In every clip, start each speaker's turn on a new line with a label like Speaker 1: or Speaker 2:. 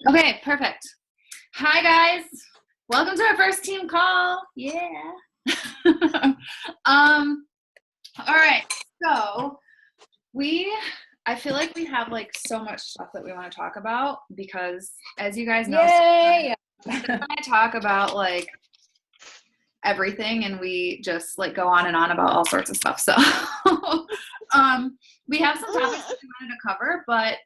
Speaker 1: Okay, perfect. Hi, guys. Welcome to our first team call. Yeah. um, all right. So I feel like we have like so much stuff that we want to talk about because as you guys know,
Speaker 2: Yay!
Speaker 1: I talk about like everything and we just like go on and on about all sorts of stuff. So we have some topics that we wanted to cover, but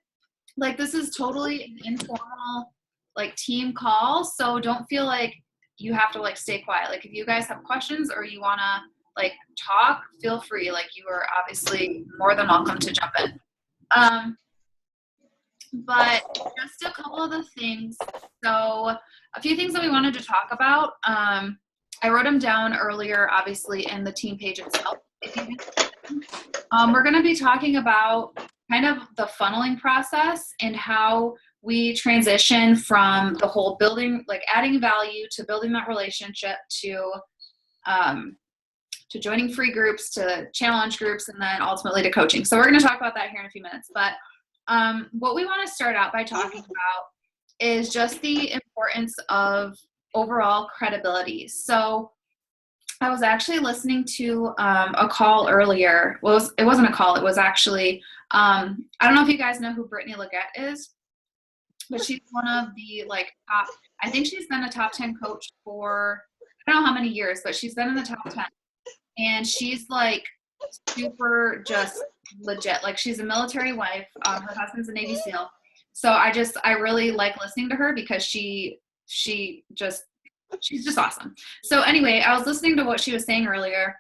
Speaker 1: like this is totally an informal like team call, so don't feel like you have to like stay quiet. Like if you guys have questions or you want to like talk, feel free. Like you are obviously more than welcome to jump in. But just a couple of the things. So a few things that we wanted to talk about. I wrote them down earlier, obviously, in the team page itself. We're going to be talking about kind of the funneling process and how we transition from the whole building, like adding value to building that relationship to joining free groups, to challenge groups, and then ultimately to coaching. So we're going to talk about that here in a few minutes. But what we want to start out by talking about is just the importance of overall credibility. So I was actually listening to a call earlier. Well, it wasn't a call. It was actually, I don't know if you guys know who Brittany Leggett is, but she's one of the like top, I think she's been a top 10 coach for, I don't know how many years, but she's been in the top 10. And she's like super just legit. Like she's a military wife. Her husband's a Navy SEAL. So I really like listening to her because she's just awesome. So anyway, I was listening to what she was saying earlier,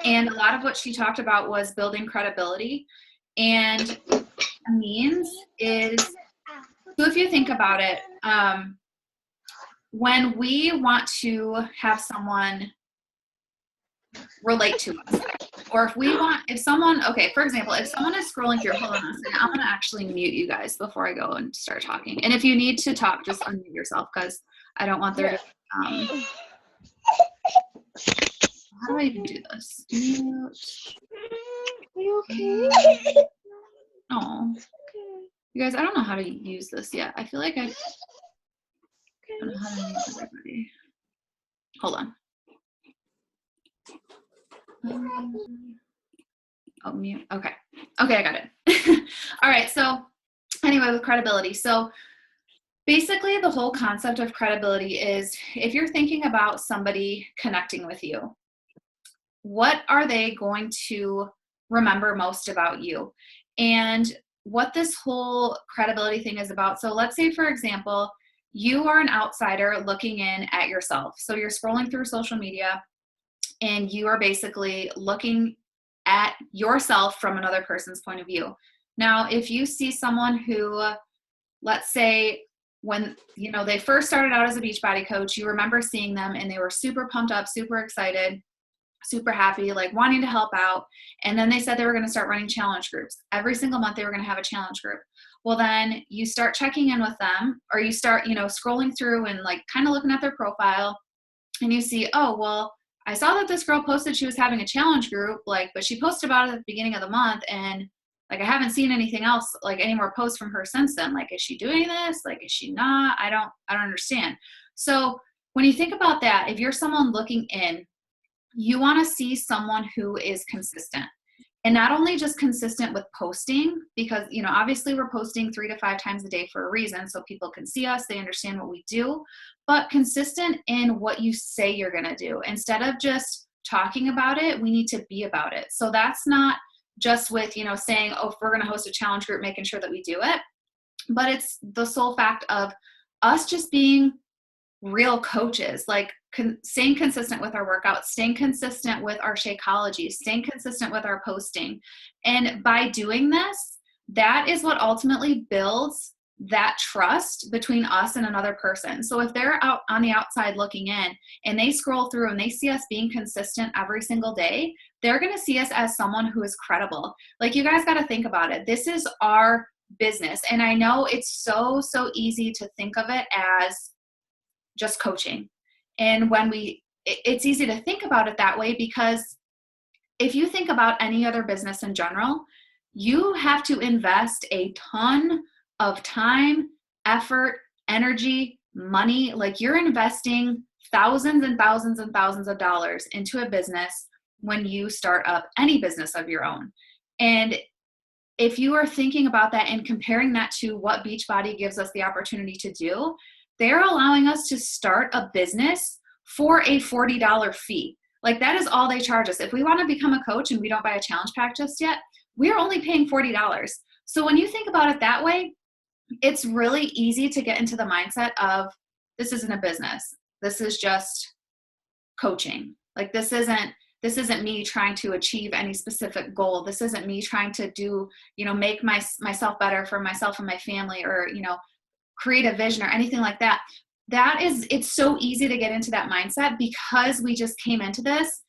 Speaker 1: and a lot of what she talked about was building credibility. And what it means is, so if you think about it, when we want to have someone relate to us, or if someone, okay, for example, if someone is scrolling through, hold on a second, I'm going to actually mute you guys before I go and start talking. And if you need to talk, just unmute yourself because I don't want there to, how do I even do this? Mute.
Speaker 2: Are you okay?
Speaker 1: Oh, you guys, I don't know how to use this yet. I feel like I don't know how to mute everybody. Hold on. Oh, mute. Okay, I got it. All right, so anyway, with credibility. So basically the whole concept of credibility is if you're thinking about somebody connecting with you, what are they going to remember most about you? And what this whole credibility thing is about. So let's say, for example, you are an outsider looking in at yourself. So you're scrolling through social media and you are basically looking at yourself from another person's point of view. Now, if you see someone who, let's say, when they first started out as a Beachbody coach, you remember seeing them and they were super pumped up, super excited, super happy, like wanting to help out. And then they said they were going to start running challenge groups. Every single month they were going to have a challenge group. Well, then you start checking in with them, or you start, scrolling through and like kind of looking at their profile, and you see, oh, well, I saw that this girl posted she was having a challenge group, like, but she posted about it at the beginning of the month, and like I haven't seen anything else, like any more posts from her since then. Like, is she doing this? Like, is she not? I don't understand. So when you think about that, if you're someone looking in, you want to see someone who is consistent. And not only just consistent with posting, because, obviously we're posting 3 to 5 times a day for a reason, so people can see us, they understand what we do, but consistent in what you say you're going to do. Instead of just talking about it, we need to be about it. So that's not just with, saying, oh, if we're going to host a challenge group, making sure that we do it, but it's the sole fact of us just being real coaches, like staying consistent with our workouts, staying consistent with our Shakeology, staying consistent with our posting. And by doing this, that is what ultimately builds that trust between us and another person. So if they're out on the outside looking in and they scroll through and they see us being consistent every single day, they're going to see us as someone who is credible. Like, you guys got to think about it. This is our business. And I know it's so easy to think of it as just coaching. And it's easy to think about it that way, because if you think about any other business in general, you have to invest a ton of time, effort, energy, money. Like, you're investing thousands and thousands and thousands of dollars into a business when you start up any business of your own. And if you are thinking about that and comparing that to what Beachbody gives us the opportunity to do, they're allowing us to start a business for a $40 fee. Like, that is all they charge us. If we want to become a coach and we don't buy a challenge pack just yet, we're only paying $40. So when you think about it that way, it's really easy to get into the mindset of, this isn't a business. This is just coaching. Like, this isn't me trying to achieve any specific goal. This isn't me trying to do, make myself better for myself and my family, or, create a vision or anything like that. It's so easy to get into that mindset because we just came into this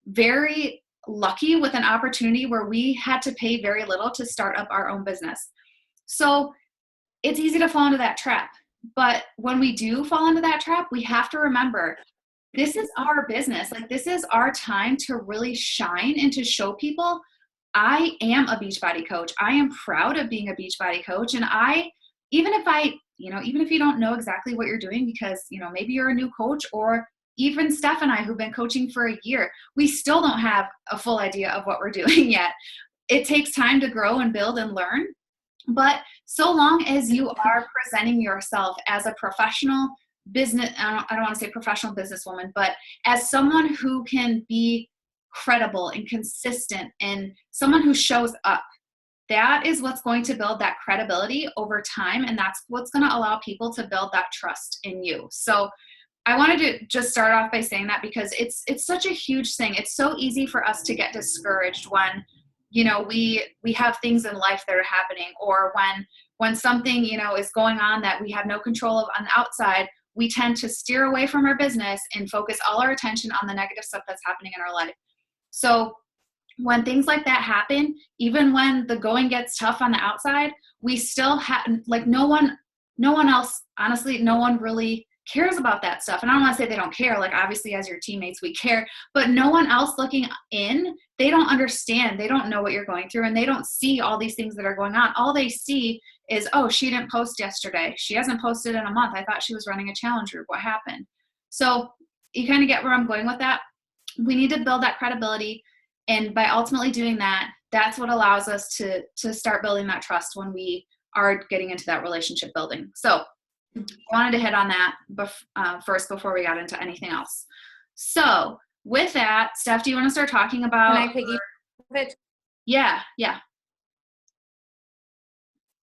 Speaker 1: very lucky with an opportunity where we had to pay very little to start up our own business. So it's easy to fall into that trap. But when we do fall into that trap, we have to remember, this is our business. Like, this is our time to really shine and to show people, I am a Beachbody coach. I am proud of being a Beachbody coach. And even if you don't know exactly what you're doing, because, maybe you're a new coach, or even Steph and I, who've been coaching for a year, we still don't have a full idea of what we're doing yet. It takes time to grow and build and learn. But so long as you are presenting yourself as a professional business, I don't want to say professional businesswoman, but as someone who can be credible and consistent and someone who shows up, that is what's going to build that credibility over time. And that's what's going to allow people to build that trust in you. So I wanted to just start off by saying that, because it's such a huge thing. It's so easy for us to get discouraged when, we have things in life that are happening, or when something, is going on that we have no control of on the outside. We tend to steer away from our business and focus all our attention on the negative stuff that's happening in our life. So when things like that happen, even when the going gets tough on the outside, we still have, like, no one else, honestly, no one really cares about that stuff. And I don't want to say they don't care. Like, obviously, as your teammates, we care, but no one else looking in, they don't understand. They don't know what you're going through, and they don't see all these things that are going on. All they see is, oh, she didn't post yesterday. She hasn't posted in a month. I thought she was running a challenge group. What happened? So you kind of get where I'm going with that. We need to build that credibility. And by ultimately doing that, that's what allows us to start building that trust when we are getting into that relationship building. So I wanted to hit on that first before we got into anything else. So with that, Steph, do you want to start talking about?
Speaker 3: Can I piggyback it?
Speaker 1: Yeah.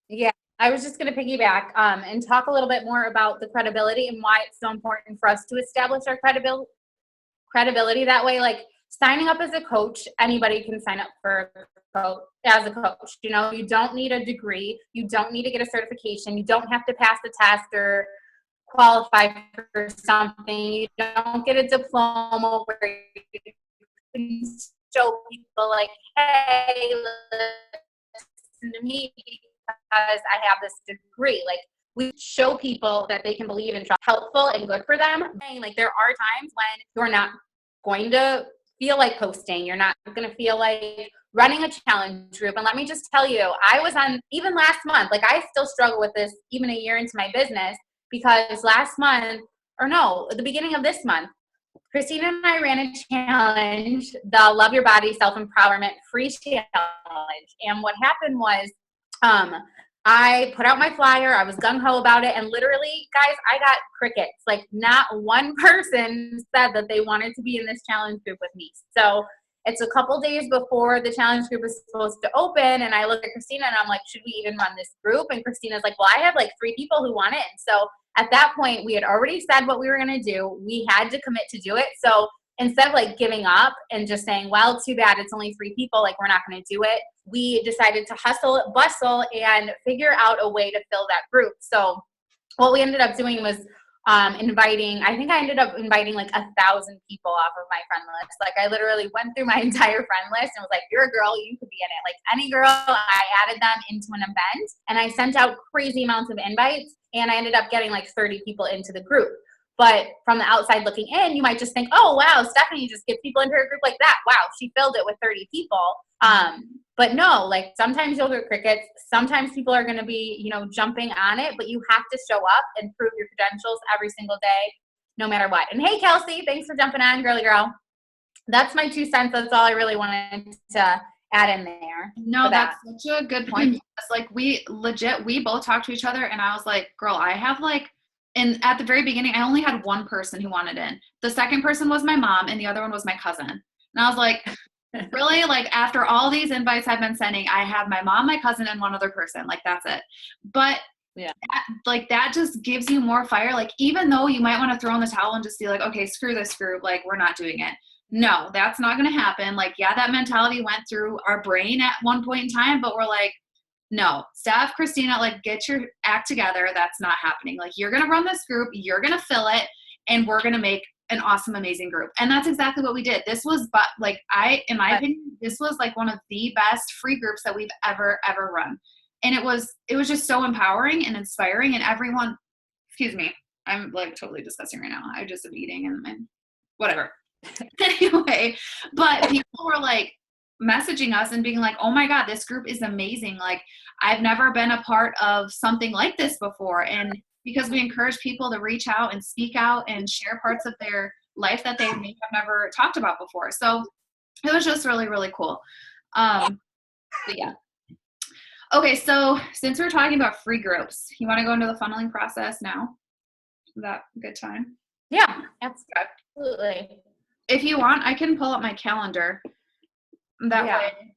Speaker 3: Yeah, I was just going to piggyback and talk a little bit more about the credibility and why it's so important for us to establish our credibility that way. Like, signing up as a coach, anybody can sign up as a coach. You don't need a degree. You don't need to get a certification. You don't have to pass the test or qualify for something. You don't get a diploma where you can show people, like, hey, listen to me because I have this degree. Like, we show people that they can believe and trust, helpful and good for them. Like, there are times when you're not going to feel like posting. You're not going to feel like running a challenge group. And let me just tell you, I was on, even last month, like, I still struggle with this even a year into my business, because at the beginning of this month, Christina and I ran a challenge, the Love Your Body Self-Empowerment Free Challenge. And what happened was, I put out my flyer. I was gung-ho about it. And literally, guys, I got crickets. Like, not one person said that they wanted to be in this challenge group with me. So it's a couple days before the challenge group is supposed to open. And I look at Christina and I'm like, should we even run this group? And Christina's like, well, I have like 3 people who want it. And so at that point, we had already said what we were going to do. We had to commit to do it. So instead of like giving up and just saying, well, too bad, it's only 3 people, like, we're not going to do it, we decided to hustle, bustle, and figure out a way to fill that group. So what we ended up doing was I think I ended up inviting like 1,000 people off of my friend list. Like, I literally went through my entire friend list and was like, you're a girl, you could be in it. Like, any girl, I added them into an event, and I sent out crazy amounts of invites, and I ended up getting like 30 people into the group. But from the outside looking in, you might just think, oh, wow, Stephanie just gets people into her group like that. Wow, she filled it with 30 people. But no, like sometimes you'll get crickets. Sometimes people are going to be, you know, jumping on it, but you have to show up and prove your credentials every single day, no matter what. And hey, Kelsey, thanks for jumping on, girly girl. That's my 2 cents. That's all I really wanted to add in there.
Speaker 1: No, that's such a good point. Because like we both talked to each other and I was like, girl, I have like, and at the very beginning, I only had one person who wanted in. The second person was my mom and the other one was my cousin. And I was like, really? Like after all these invites I've been sending, I have my mom, my cousin, and one other person. Like that's it. But
Speaker 2: Yeah.
Speaker 1: that just gives you more fire. Like even though you might want to throw in the towel and just be like, okay, screw this group. Like we're not doing it. No, that's not going to happen. Like, yeah, that mentality went through our brain at one point in time, but we're like, no, Steph, Christina, like get your act together. That's not happening. Like you're going to run this group, you're going to fill it, and we're going to make an awesome, amazing group. And that's exactly what we did. This was, but like in my opinion, this was like one of the best free groups that we've ever run. And it was just so empowering and inspiring, and everyone, excuse me, I'm like totally disgusting right now. I just am eating and whatever. Anyway, but people were like messaging us and being like, oh my God, this group is amazing. Like I've never been a part of something like this before. And because we encourage people to reach out and speak out and share parts of their life that they may have never talked about before. So it was just really, really cool. But yeah. Okay. So since we're talking about free groups, you want to go into the funneling process now? Is that a good time?
Speaker 3: Yeah, absolutely.
Speaker 1: If you want, I can pull up my calendar. That
Speaker 3: Yeah.
Speaker 1: way.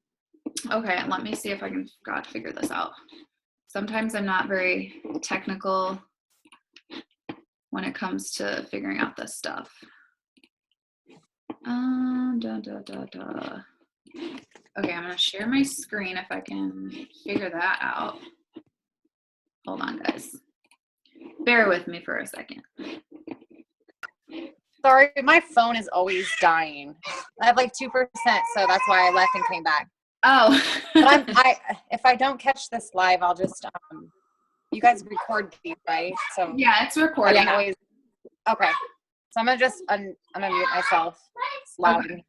Speaker 1: Okay, let me see if I can figure this out. Sometimes I'm not very technical when it comes to figuring out this stuff. Okay, I'm going to share my screen if I can figure that out. Hold on, guys. Bear with me for a second.
Speaker 2: Sorry, my phone is always dying. I have like 2%, so that's why I left and came back.
Speaker 1: Oh.
Speaker 2: But if I don't catch this live, I'll just you guys record these, right? So
Speaker 1: yeah, it's recording.
Speaker 2: okay. So I'm gonna just I'm gonna mute myself. It's loud.
Speaker 1: Okay.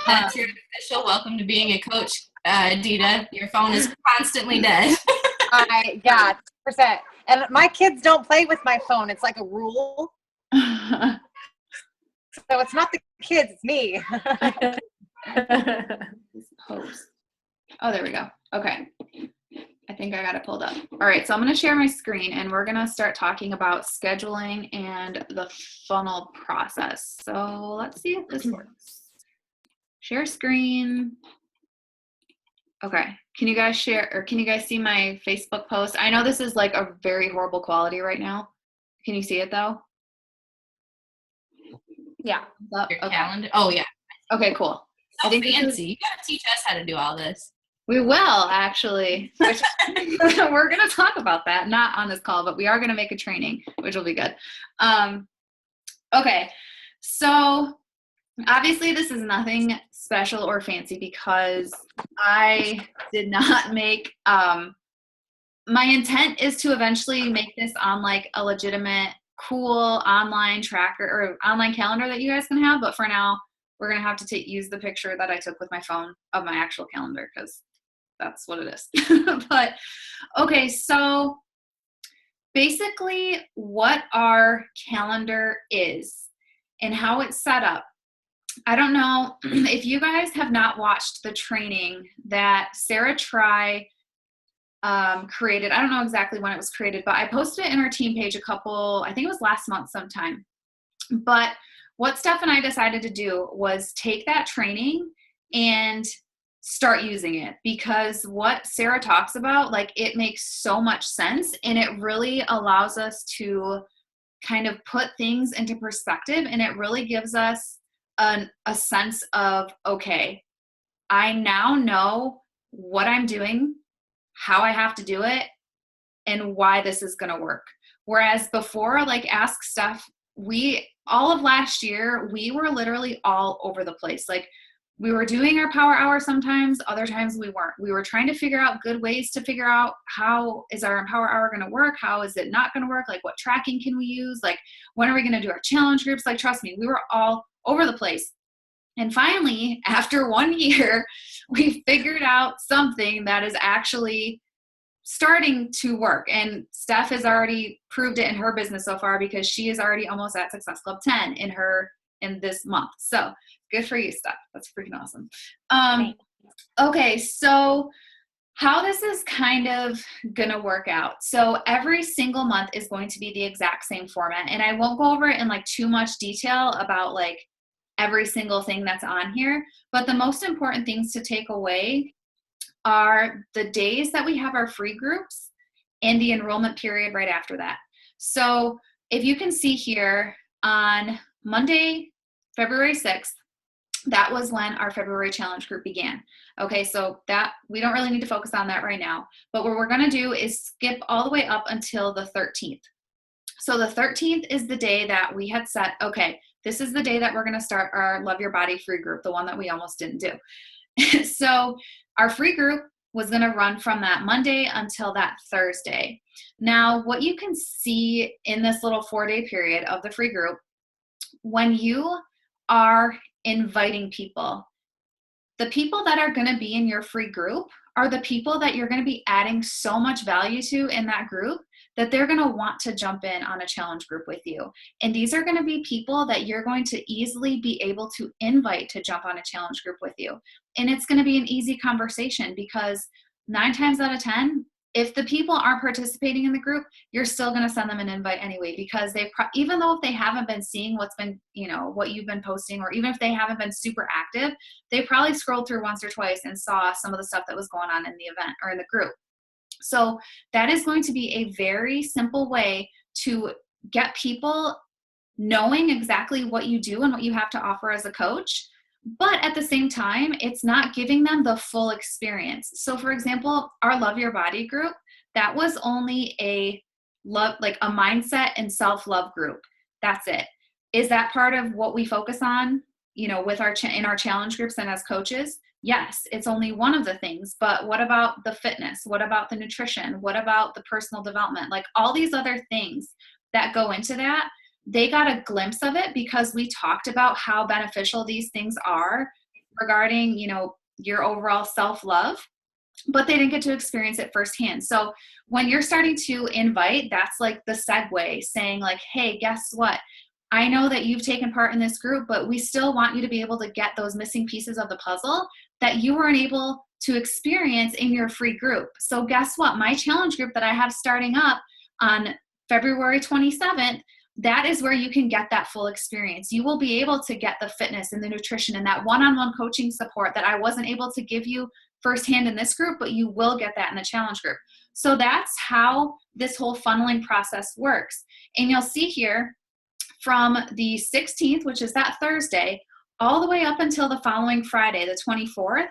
Speaker 4: That's your official welcome to being a coach, Dita. Your phone is constantly dead.
Speaker 2: Yeah, 2%. And my kids don't play with my phone. It's like a rule. So it's not the kids, it's me.
Speaker 1: Post. Oh, there we go. Okay. I think I got it pulled up. All right, so I'm going to share my screen and we're going to start talking about scheduling and the funnel process. So let's see if this works. Share screen. Okay. Can you guys share, or can you guys see my Facebook post? I know this is like a very horrible quality right now. Can you see it though?
Speaker 3: Yeah.
Speaker 4: Your calendar. Oh yeah.
Speaker 1: Okay, cool.
Speaker 4: So fancy. You gotta teach us how to do all this.
Speaker 1: We will actually. Which, we're going to talk about that, not on this call, but we are going to make a training, which will be good. Okay, so obviously this is nothing special or fancy because I did not make. My intent is to eventually make this on like a legitimate, cool online tracker or online calendar that you guys can have. But for now, we're going to have to use the picture that I took with my phone of my actual calendar because that's what it is. But okay, so basically what our calendar is and how it's set up. I don't know if you guys have not watched the training that Sarah Try created. I don't know exactly when it was created, but I posted it in our team page I think it was last month sometime. But what Steph and I decided to do was take that training and start using it, because what Sarah talks about, like, it makes so much sense and it really allows us to kind of put things into perspective, and it really gives us a sense of, okay, I now know what I'm doing, how I have to do it, and why this is going to work. Whereas before, like Ask Steph, all of last year, we were literally all over the place. Like, we were doing our power hour sometimes, other times we weren't. We were trying to figure out good ways to figure out how is our power hour going to work? How is it not going to work? Like what tracking can we use? Like when are we going to do our challenge groups? Like trust me, we were all over the place. And finally, after 1 year, we figured out something that is actually starting to work. And Steph has already proved it in her business so far because she is already almost at Success Club 10 in this month. So good for you, Steph. That's freaking awesome. Okay, so how this is kind of gonna work out. So every single month is going to be the exact same format, and I won't go over it in like too much detail about like every single thing that's on here, but the most important things to take away are the days that we have our free groups and the enrollment period right after that. So if you can see here on Monday, February 6th, that was when our February challenge group began. Okay, so that we don't really need to focus on that right now, but what we're gonna do is skip all the way up until the 13th. So the 13th is the day that we had set, okay, this is the day that we're gonna start our Love Your Body free group, the one that we almost didn't do. So our free group was gonna run from that Monday until that Thursday. Now, what you can see in this little 4-day period of the free group, when you are inviting people, the people that are going to be in your free group are the people that you're going to be adding so much value to in that group that they're going to want to jump in on a challenge group with you. And these are going to be people that you're going to easily be able to invite to jump on a challenge group with you. And it's going to be an easy conversation because 9 times out of 10, if the people aren't participating in the group, you're still going to send them an invite anyway, because even though if they haven't been seeing what's been, what you've been posting, or even if they haven't been super active, they probably scrolled through once or twice and saw some of the stuff that was going on in the event or in the group. So that is going to be a very simple way to get people knowing exactly what you do and what you have to offer as a coach. But at the same time, it's not giving them the full experience. So for example, our Love Your Body group, that was only a mindset and self-love group. That's it. Is that part of what we focus on, with in our challenge groups and as coaches? Yes, it's only one of the things, but what about the fitness? What about the nutrition? What about the personal development? Like all these other things that go into that, they got a glimpse of it because we talked about how beneficial these things are regarding, your overall self-love, but they didn't get to experience it firsthand. So when you're starting to invite, that's like the segue saying like, hey, guess what? I know that you've taken part in this group, but we still want you to be able to get those missing pieces of the puzzle that you weren't able to experience in your free group. So guess what? My challenge group that I have starting up on February 27th, that is where you can get that full experience. You will be able to get the fitness and the nutrition and that one-on-one coaching support that I wasn't able to give you firsthand in this group, but you will get that in the challenge group. So that's how this whole funneling process works. And you'll see here from the 16th, which is that Thursday, all the way up until the following Friday, the 24th,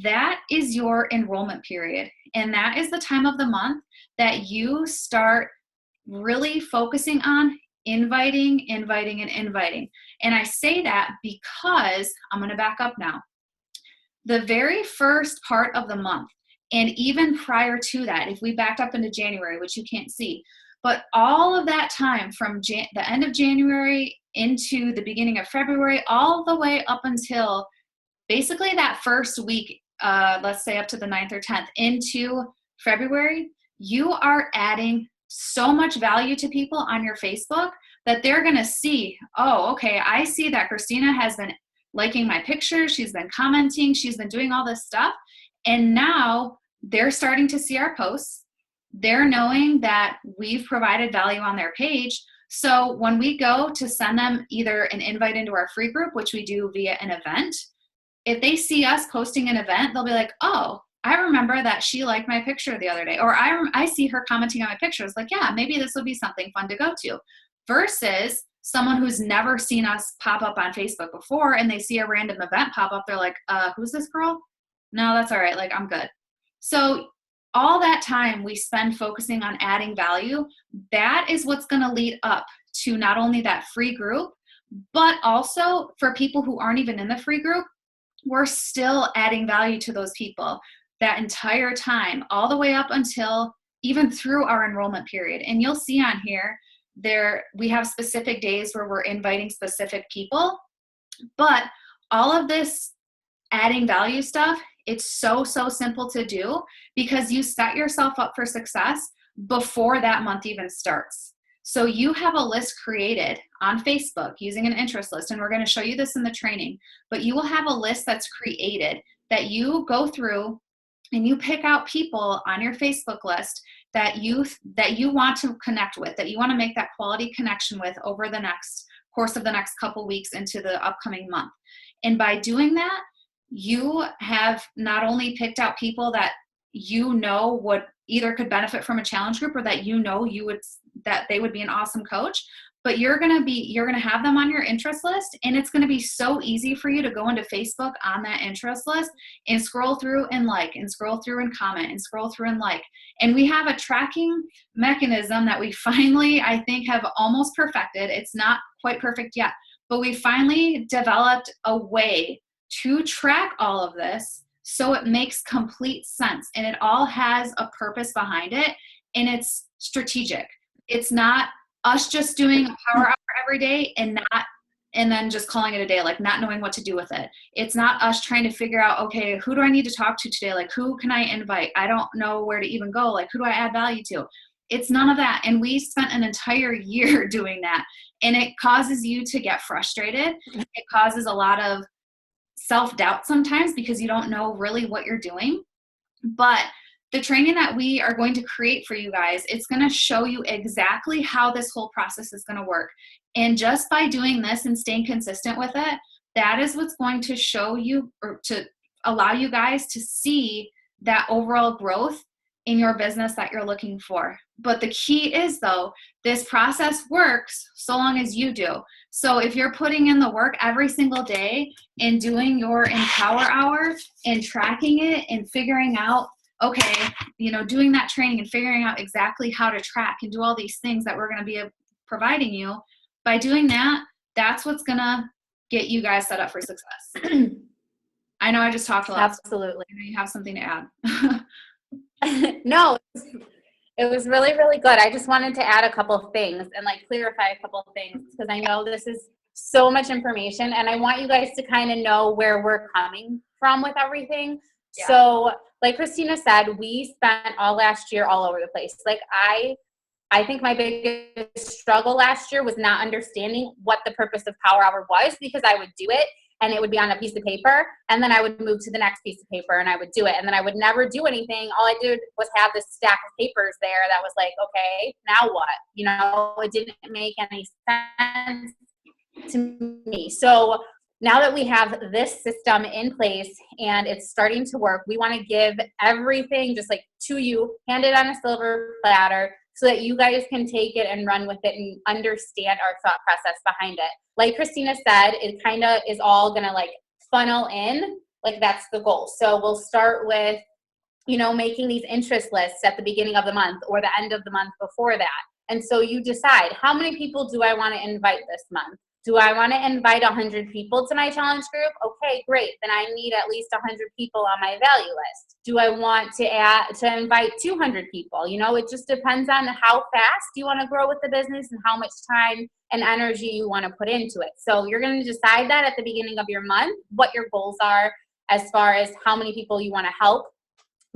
Speaker 1: that is your enrollment period. And that is the time of the month that you start really focusing on inviting. And I say that because I'm going to back up now. The very first part of the month, and even prior to that, if we backed up into January, which you can't see, but all of that time from the end of January into the beginning of February, all the way up until basically that first week, let's say up to the 9th or 10th into February, you are adding so much value to people on your Facebook that they're going to see, oh, okay, I see that Christina has been liking my pictures. She's been commenting. She's been doing all this stuff. And now they're starting to see our posts. They're knowing that we've provided value on their page. So when we go to send them either an invite into our free group, which we do via an event, if they see us posting an event, they'll be like, oh, I remember that she liked my picture the other day, or I see her commenting on my pictures. Like, yeah, maybe this would be something fun to go to. Versus someone who's never seen us pop up on Facebook before and they see a random event pop up. They're like, who's this girl? No, that's all right. Like, I'm good. So all that time we spend focusing on adding value, that is what's going to lead up to not only that free group, but also for people who aren't even in the free group, we're still adding value to those people that entire time, all the way up until even through our enrollment period. And you'll see on here, we have specific days where we're inviting specific people, but all of this adding value stuff, it's so simple to do because you set yourself up for success before that month even starts. So you have a list created on Facebook using an interest list, and we're going to show you this in the training, but you will have a list that's created that you go through and you pick out people on your Facebook list that you want to connect with, that you want to make that quality connection with over the course of the next couple weeks into the upcoming month. And by doing that, you have not only picked out people that you know would either could benefit from a challenge group or that that they would be an awesome coach, but you're going to have them on your interest list, and it's going to be so easy for you to go into Facebook on that interest list and scroll through and like, and scroll through and comment, and scroll through and like. And we have a tracking mechanism that we finally, I think, have almost perfected. It's not quite perfect yet, but we finally developed a way to track all of this so it makes complete sense, and it all has a purpose behind it, and it's strategic. It's not us just doing a power hour every day and then just calling it a day, like not knowing what to do with it. It's not us trying to figure out, okay, who do I need to talk to today? Like, who can I invite? I don't know where to even go. Like, who do I add value to? It's none of that. And we spent an entire year doing that. And it causes you to get frustrated. It causes a lot of self-doubt sometimes because you don't know really what you're doing. But the training that we are going to create for you guys, it's going to show you exactly how this whole process is going to work. And just by doing this and staying consistent with it, that is what's going to show you, or to allow you guys to see that overall growth in your business that you're looking for. But the key is, though, this process works so long as you do. So if you're putting in the work every single day and doing your Empower Hour and tracking it and figuring out, okay, doing that training and figuring out exactly how to track and do all these things that we're going to be providing you, by doing that, that's what's going to get you guys set up for success. I know I just talked a lot.
Speaker 3: Absolutely.
Speaker 1: So you have something to add.
Speaker 3: No, it was really, really good. I just wanted to add a couple of things and clarify a couple of things because I know this is so much information and I want you guys to kind of know where we're coming from with everything. Yeah. So like Christina said, we spent all last year all over the place. I think my biggest struggle last year was not understanding what the purpose of Power Hour was, because I would do it and it would be on a piece of paper, and then I would move to the next piece of paper and I would do it, and then I would never do anything. All I did was have this stack of papers there that was like, okay, now what? It didn't make any sense to me. So now that we have this system in place and it's starting to work, we want to give everything just to you, hand it on a silver platter, so that you guys can take it and run with it and understand our thought process behind it. Like Christina said, it kind of is all going to funnel in. That's the goal. So we'll start with, making these interest lists at the beginning of the month or the end of the month before that. And so you decide, how many people do I want to invite this month? Do I want to invite 100 people to my challenge group? Okay, great. Then I need at least 100 people on my value list. Do I want to invite 200 people? It just depends on how fast you want to grow with the business and how much time and energy you want to put into it. So you're going to decide that at the beginning of your month, what your goals are as far as how many people you want to help.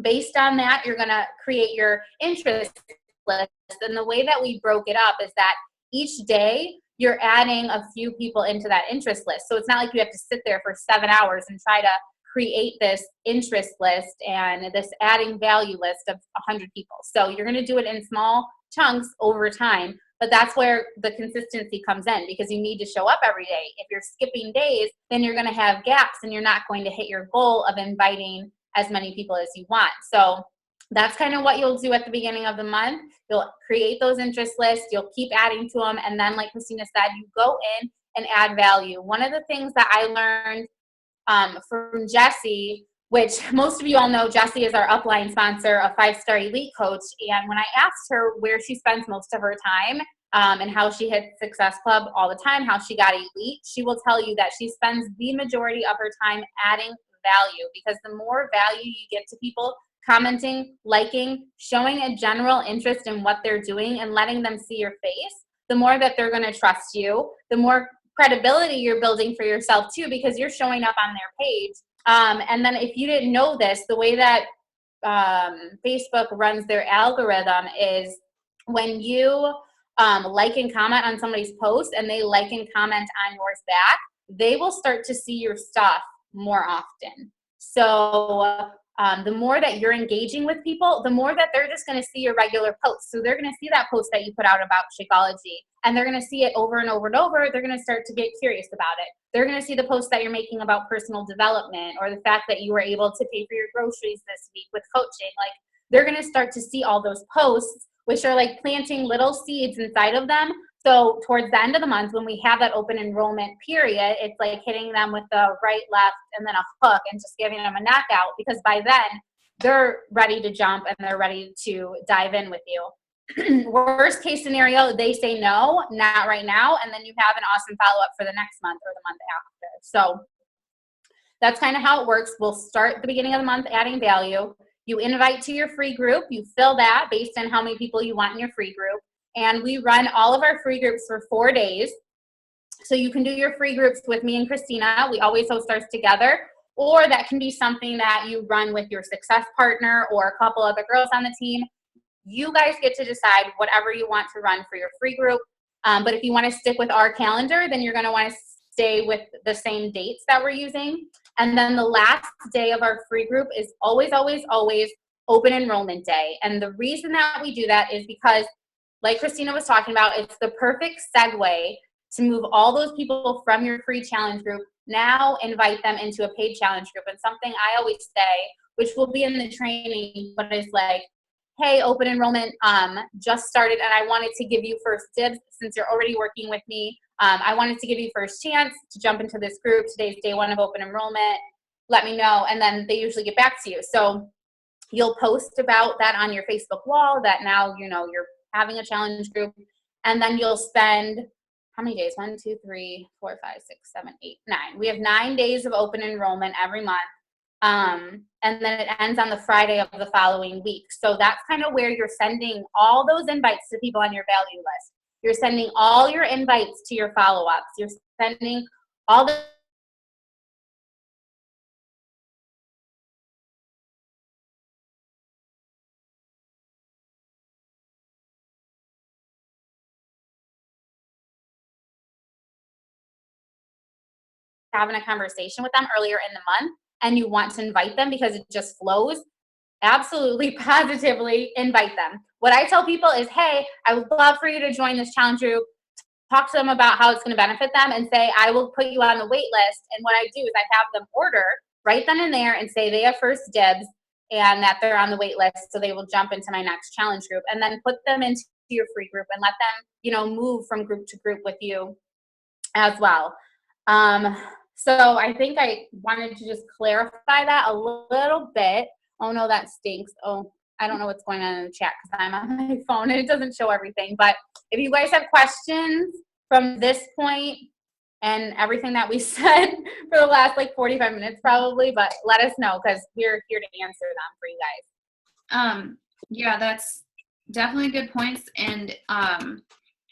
Speaker 3: Based on that, you're going to create your interest list. And the way that we broke it up is that each day, you're adding a few people into that interest list. So it's not like you have to sit there for 7 hours and try to create this interest list and this adding value list of 100 people. So you're going to do it in small chunks over time, but that's where the consistency comes in, because you need to show up every day. If you're skipping days, then you're going to have gaps and you're not going to hit your goal of inviting as many people as you want. So that's kind of what you'll do at the beginning of the month. You'll create those interest lists. You'll keep adding to them. And then, like Christina said, you go in and add value. One of the things that I learned from Jesse which most of you all know Jessie is our upline sponsor, a 5-star elite coach. And when I asked her where she spends most of her time and how she hits Success Club all the time, how she got elite, she will tell you that she spends the majority of her time adding value, because the more value you give to people, commenting, liking, showing a general interest in what they're doing and letting them see your face, the more that they're going to trust you, the more credibility you're building for yourself too, because you're showing up on their page. And then if you didn't know this, the way that Facebook runs their algorithm is when you like and comment on somebody's post and they like and comment on yours back, they will start to see your stuff more often. So the more that you're engaging with people, the more that they're just going to see your regular posts. So they're going to see that post that you put out about Shakeology, and they're going to see it over and over and over. They're going to start to get curious about it. They're going to see the post that you're making about personal development, or the fact that you were able to pay for your groceries this week with coaching. Like, they're going to start to see all those posts, which are like planting little seeds inside of them. So towards the end of the month, when we have that open enrollment period, it's like hitting them with the right, left, and then a hook and just giving them a knockout, because by then they're ready to jump and they're ready to dive in with you. Worst case scenario, they say no, not right now, and then you have an awesome follow-up for the next month or the month after. So that's kind of how it works. We'll start at the beginning of the month adding value. You invite to your free group. You fill that based on how many people you want in your free group. And we run all of our free groups for 4 days. So you can do your free groups with me and Christina. We always host ours together. Or that can be something that you run with your success partner or a couple other girls on the team. You guys get to decide whatever you want to run for your free group. But if you want to stick with our calendar, then you're going to want to stay with the same dates that we're using. And then the last day of our free group is always, always, always open enrollment day. And the reason that we do that is because, like Christina was talking about, it's the perfect segue to move all those people from your free challenge group, now invite them into a paid challenge group. And something I always say, which will be in the training, but it's like, hey, open enrollment just started and I wanted to give you first dibs since you're already working with me. I wanted to give you first chance to jump into this group. Today's day 1 of open enrollment. Let me know. And then they usually get back to you. So you'll post about that on your Facebook wall that now, you know, you're having a challenge group. And then you'll spend, how many days? 1, 2, 3, 4, 5, 6, 7, 8, 9. We have 9 days of open enrollment every month. And then it ends on the Friday of the following week. So that's kind of where you're sending all those invites to people on your value list. You're sending all your invites to your follow-ups. You're sending all the having a conversation with them earlier in the month and you want to invite them because it just flows, absolutely, positively invite them. What I tell people is, hey, I would love for you to join this challenge group. Talk to them about how it's going to benefit them and say, I will put you on the wait list. And what I do is I have them order right then and there and say they have first dibs and that they're on the wait list, so they will jump into my next challenge group, and then put them into your free group and let them, you know, move from group to group with you as well. So I think I wanted to just clarify that a little bit. Oh no, that stinks. Oh, I don't know what's going on in the chat because I'm on my phone and it doesn't show everything. But if you guys have questions from this point and everything that we said for the last like 45 minutes probably, but let us know because we're here to answer them for you guys.
Speaker 1: Yeah, that's definitely good points. And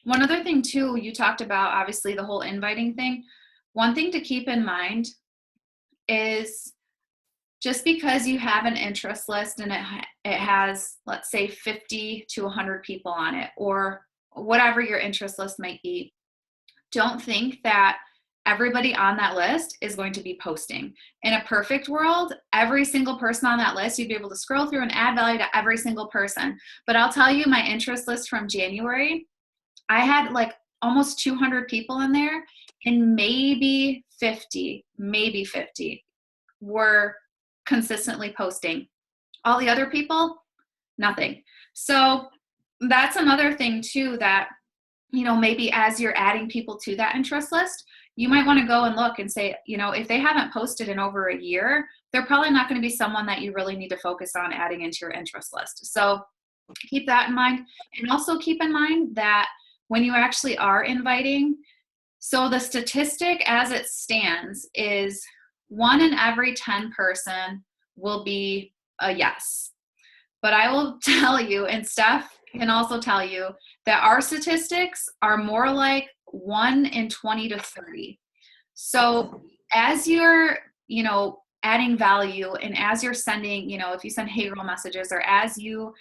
Speaker 1: one other thing too, you talked about obviously the whole inviting thing. One thing to keep in mind is just because you have an interest list and it has, let's say, 50 to 100 people on it, or whatever your interest list might be, don't think that everybody on that list is going to be posting. In a perfect world, every single person on that list, you'd be able to scroll through and add value to every single person. But I'll tell you, my interest list from January, I had like almost 200 people in there, and maybe 50 were consistently posting. All the other people, nothing. So that's another thing too, that, you know, maybe as you're adding people to that interest list, you might want to go and look and say, if they haven't posted in over a year, they're probably not going to be someone that you really need to focus on adding into your interest list. So keep that in mind. And also keep in mind that when you actually are inviting, so the statistic as it stands is 1 in every 10 person will be a yes. But I will tell you, and Steph can also tell you, that our statistics are more like 1 in 20 to 30. So as you're, adding value, and as you're sending, if you send hey girl messages, or as you,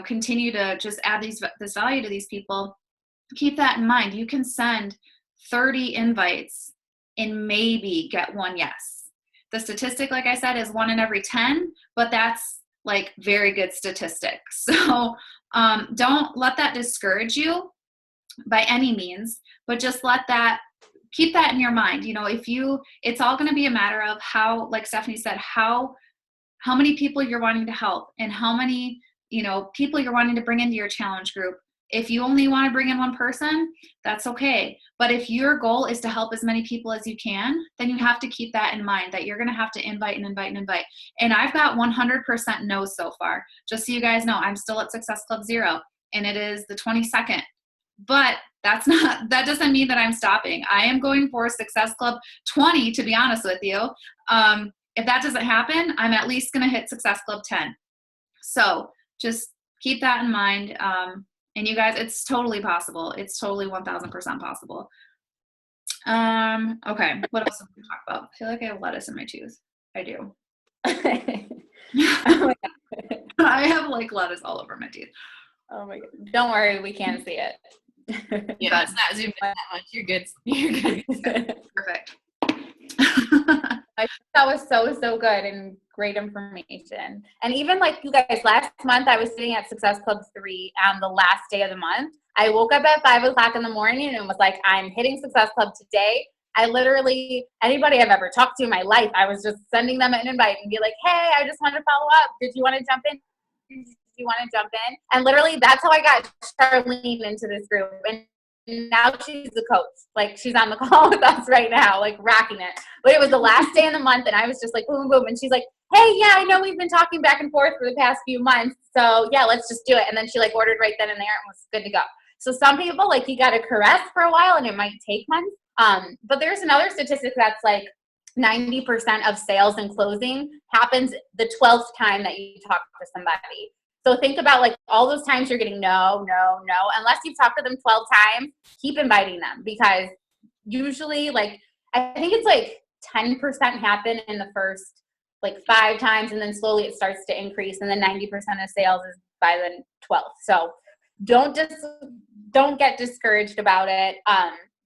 Speaker 1: continue to just add this value to these people, keep that in mind. You can send 30 invites and maybe get 1 yes. The statistic, like I said, is 1 in every 10, but that's like very good statistics. So don't let that discourage you by any means, but just keep that in your mind. It's all going to be a matter of how, like Stephanie said, how many people you're wanting to help, and how many, people you're wanting to bring into your challenge group. If you only want to bring in 1 person, that's okay. But if your goal is to help as many people as you can, then you have to keep that in mind, that you're going to have to invite and invite and invite. And I've got 100% no's so far. Just so you guys know, I'm still at Success Club 0, and it is the 22nd. But that doesn't mean that I'm stopping. I am going for Success Club 20, to be honest with you. If that doesn't happen, I'm at least going to hit Success Club 10. So just keep that in mind. And you guys, it's totally possible. It's totally 1000% possible. Okay. What else am I going to talk about? I feel like I have lettuce in my tooth. I do.
Speaker 3: Oh my God.
Speaker 1: I have like lettuce all over my teeth.
Speaker 3: Oh my God. Don't worry, we can't see it.
Speaker 4: Yeah, it's not zoomed in that much. You're good. You're good.
Speaker 1: Perfect.
Speaker 3: I think that was so good and great information. And even like you guys, last month I was sitting at Success Club 3 on the last day of the month. I woke up at 5 o'clock in the morning and was like, I'm hitting Success Club today. I literally, anybody I've ever talked to in my life, I was just sending them an invite and be like, hey, I just want to follow up. Did you want to jump in? You want to jump in? And literally that's how I got Charlene into this group. And now she's the coach. Like, she's on the call with us right now, like rocking it. But it was the last day in the month and I was just like, boom, boom. And she's like, hey, yeah, I know we've been talking back and forth for the past few months. So yeah, let's just do it. And then she like ordered right then and there and was good to go. So some people, like, you got to caress for a while and it might take months. But there's another statistic that's like 90% of sales and closing happens the 12th time that you talk to somebody. So think about like all those times you're getting no. Unless you've talked to them 12 times, keep inviting them, because usually like I think it's like 10% happen in the first like 5 times, and then slowly it starts to increase, and then 90% of sales is by the 12th. So don't get discouraged about it.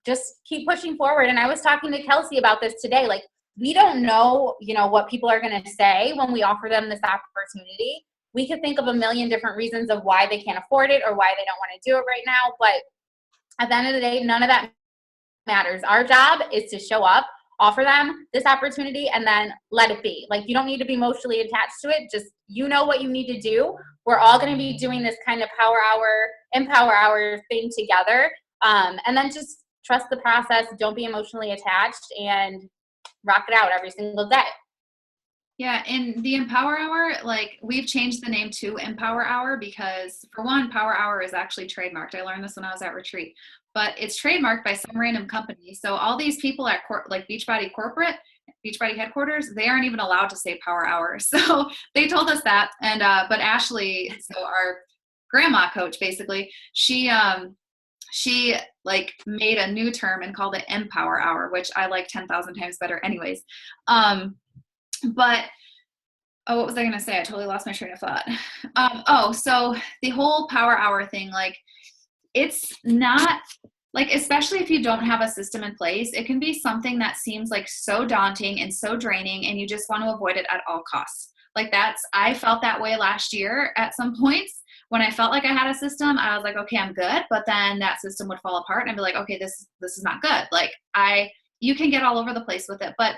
Speaker 3: Just keep pushing forward. And I was talking to Kelsey about this today. Like, we don't know, what people are going to say when we offer them this opportunity. We could think of a million different reasons of why they can't afford it or why they don't want to do it right now. But at the end of the day, none of that matters. Our job is to show up, offer them this opportunity, and then let it be. Like, you don't need to be emotionally attached to it. Just, what you need to do. We're all going to be doing this kind of empower hour thing together. And then just trust the process. Don't be emotionally attached and rock it out every single day.
Speaker 1: Yeah, and the Empower Hour, like, we've changed the name to Empower Hour because, for one, Power Hour is actually trademarked. I learned this when I was at retreat, but it's trademarked by some random company. So all these people at Beachbody headquarters, they aren't even allowed to say Power Hour. So they told us that, and but Ashley, so our grandma coach, basically, she like made a new term and called it Empower Hour, which I like 10,000 times better, anyways. But, what was I going to say? I totally lost my train of thought. So the whole Power Hour thing, like, it's not, like, especially if you don't have a system in place, it can be something that seems like so daunting and so draining, and you just want to avoid it at all costs. Like, I felt that way last year at some points. When I felt like I had a system, I was like, okay, I'm good. But then that system would fall apart and I'd be like, okay, this is not good. Like, you can get all over the place with it. But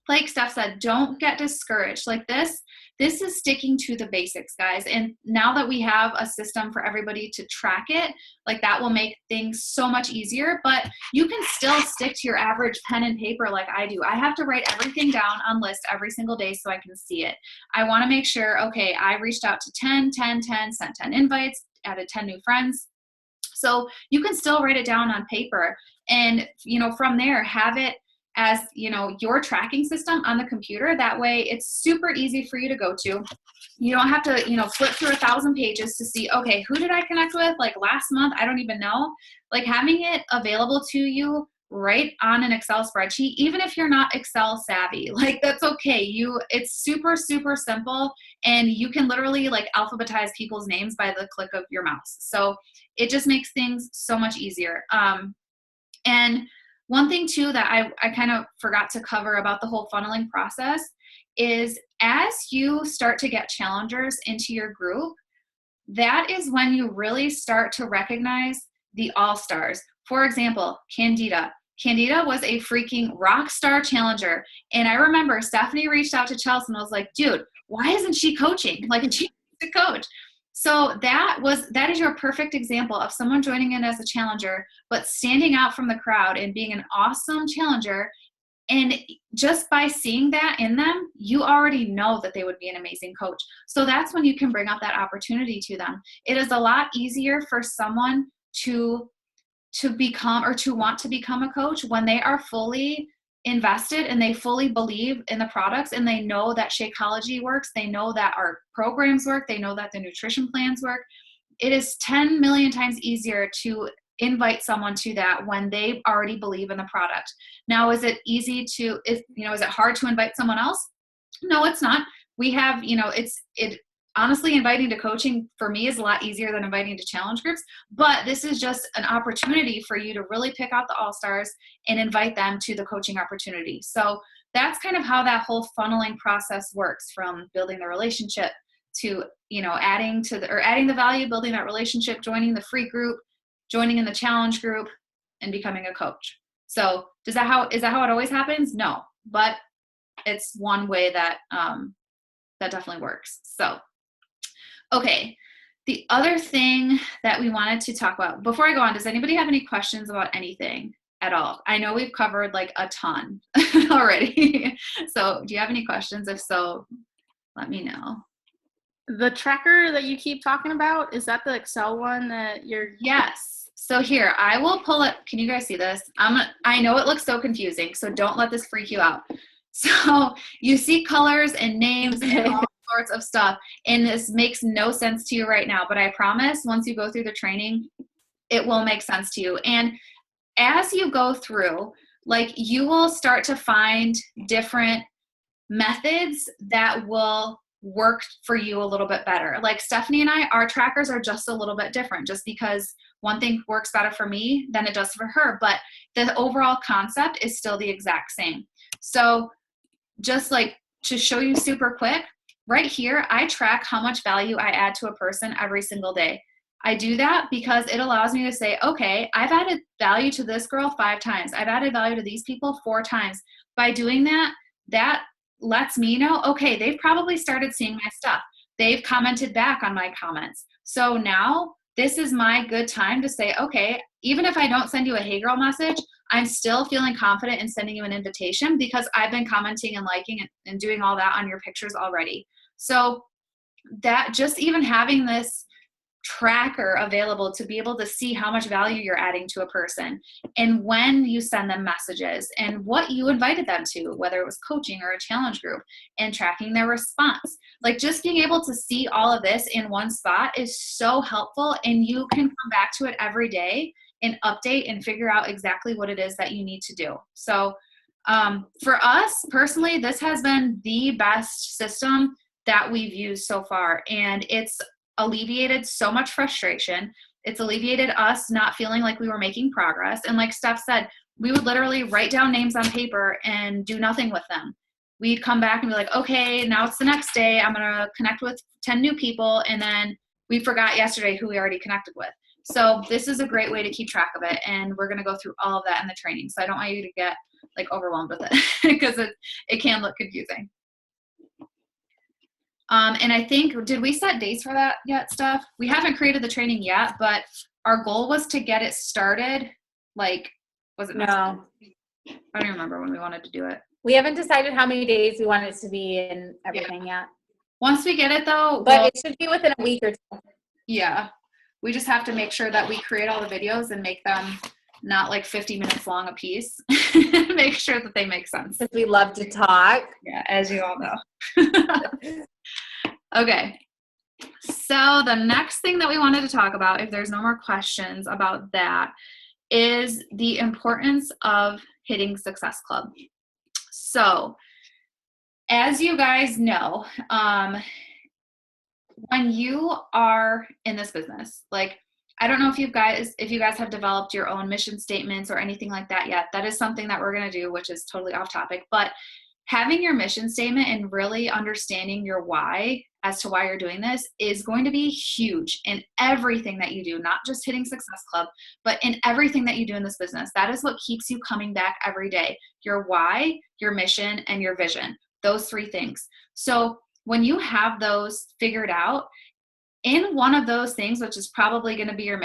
Speaker 1: like Steph said, don't get discouraged. Like this is sticking to the basics, guys. And now that we have a system for everybody to track it, like that will make things so much easier, but you can still stick to your average pen and paper like I do. I have to write everything down on list every single day so I can see it. I want to make sure, okay, I reached out to 10, sent 10 invites, added 10 new friends. So you can still write it down on paper and, from there, have it as, your tracking system on the computer. That way it's super easy for you to go to. You don't have to, flip through 1,000 pages to see, okay, who did I connect with? Like last month, I don't even know. Like having it available to you right on an Excel spreadsheet, even if you're not Excel savvy, like that's okay. It's super, super simple, and you can literally like alphabetize people's names by the click of your mouse. So it just makes things so much easier. And one thing too that I kind of forgot to cover about the whole funneling process is as you start to get challengers into your group, that is when you really start to recognize the all-stars. For example, Candida. Candida was a freaking rock star challenger. And I remember Stephanie reached out to Chelsea and was like, dude, why isn't she coaching? Like she needs to coach. So that is your perfect example of someone joining in as a challenger, but standing out from the crowd and being an awesome challenger. And just by seeing that in them, you already know that they would be an amazing coach. So that's when you can bring up that opportunity to them. It is a lot easier for someone to become or to want to become a coach when they are fully invested and they fully believe in the products and they know that Shakeology works. They know that our programs work. They know that the nutrition plans work. It is 10 million times easier to invite someone to that when they already believe in the product. Now, is it is it hard to invite someone else? No, it's not. We have, honestly, inviting to coaching for me is a lot easier than inviting to challenge groups, but this is just an opportunity for you to really pick out the all-stars and invite them to the coaching opportunity. So that's kind of how that whole funneling process works, from building the relationship to, adding the value, building that relationship, joining the free group, joining in the challenge group, and becoming a coach. So is that how it always happens? No, but it's one way that that definitely works. So, okay. The other thing that we wanted to talk about before I go on, does anybody have any questions about anything at all? I know we've covered like a ton already. So do you have any questions? If so, let me know.
Speaker 5: The tracker that you keep talking about, is that the Excel one that you're...
Speaker 1: Yes. So here, I will pull it. Can you guys see this? I know it looks so confusing, so don't let this freak you out. So you see colors and names and all sorts of stuff, and this makes no sense to you right now, but I promise once you go through the training, it will make sense to you. And as you go through, like, you will start to find different methods that will work for you a little bit better. Like Stephanie and I, our trackers are just a little bit different, just because one thing works better for me than it does for her, but the overall concept is still the exact same. So just like to show you super quick, right here, I track how much value I add to a person every single day. I do that because it allows me to say, okay, I've added value to this girl 5 times. I've added value to these people 4 times. By doing that, that lets me know, okay, they've probably started seeing my stuff. They've commented back on my comments. So now this is my good time to say, okay, even if I don't send you a hey girl message, I'm still feeling confident in sending you an invitation because I've been commenting and liking and doing all that on your pictures already. So that just even having this tracker available to be able to see how much value you're adding to a person and when you send them messages and what you invited them to, whether it was coaching or a challenge group, and tracking their response. Like, just being able to see all of this in one spot is so helpful, and you can come back to it every day and update and figure out exactly what it is that you need to do. So for us personally, this has been the best system that we've used so far, and it's alleviated so much frustration. It's alleviated us not feeling like we were making progress. And like Steph said, we would literally write down names on paper and do nothing with them. We'd come back and be like, okay, now it's the next day. I'm going to connect with 10 new people. And then we forgot yesterday who we already connected with. So this is a great way to keep track of it. And we're going to go through all of that in the training. So I don't want you to get like overwhelmed with it because it can look confusing. And I think, did we set dates for that yet, Steph? We haven't created the training yet, but our goal was to get it started. Like, was it?
Speaker 3: No,
Speaker 1: I don't remember when we wanted to do it.
Speaker 3: we haven't decided how many days we want it to be and everything yet.
Speaker 1: Once we get it though,
Speaker 3: But
Speaker 1: we'll,
Speaker 3: it should be within a week or two.
Speaker 1: yeah, we just have to make sure that we create all the videos and make them not like 50 minutes long a piece. Make sure that they make sense.
Speaker 3: Because we love to talk.
Speaker 1: Yeah, as you all know. Okay. So the next thing that we wanted to talk about, if there's no more questions about that, is the importance of hitting Success Club. So as you guys know, when you are in this business, like, I don't know if you guys have developed your own mission statements or anything like that yet. That is something that we're going to do, which is totally off topic, but having your mission statement and really understanding your why as to why you're doing this is going to be huge in everything that you do, not just hitting Success Club, but in everything that you do in this business. That is what keeps you coming back every day. Your why, your mission, and your vision. Those three things. So when you have those figured out, in one of those things, which is probably going to be your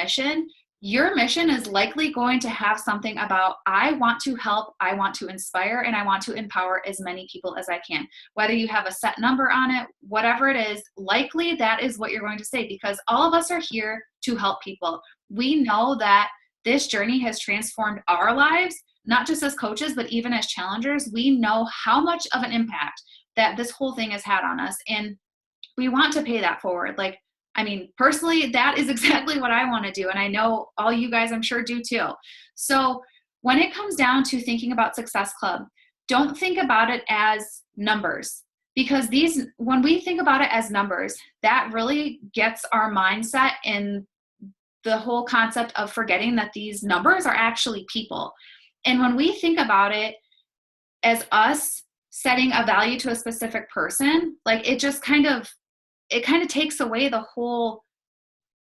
Speaker 1: mission is likely going to have something about, I want to help, I want to inspire, and I want to empower as many people as I can. Whether you have a set number on it, whatever it is, likely that is what you're going to say, because all of us are here to help people. We know that this journey has transformed our lives, not just as coaches, but even as challengers. We know how much of an impact that this whole thing has had on us, and we want to pay that forward. Like, I mean, personally, that is exactly what I want to do. And I know all you guys, I'm sure, do too. So when it comes down to thinking about Success Club, don't think about it as numbers, because when we think about it as numbers, that really gets our mindset in the whole concept of forgetting that these numbers are actually people. And when we think about it as us setting a value to a specific person, like it kind of takes away the whole,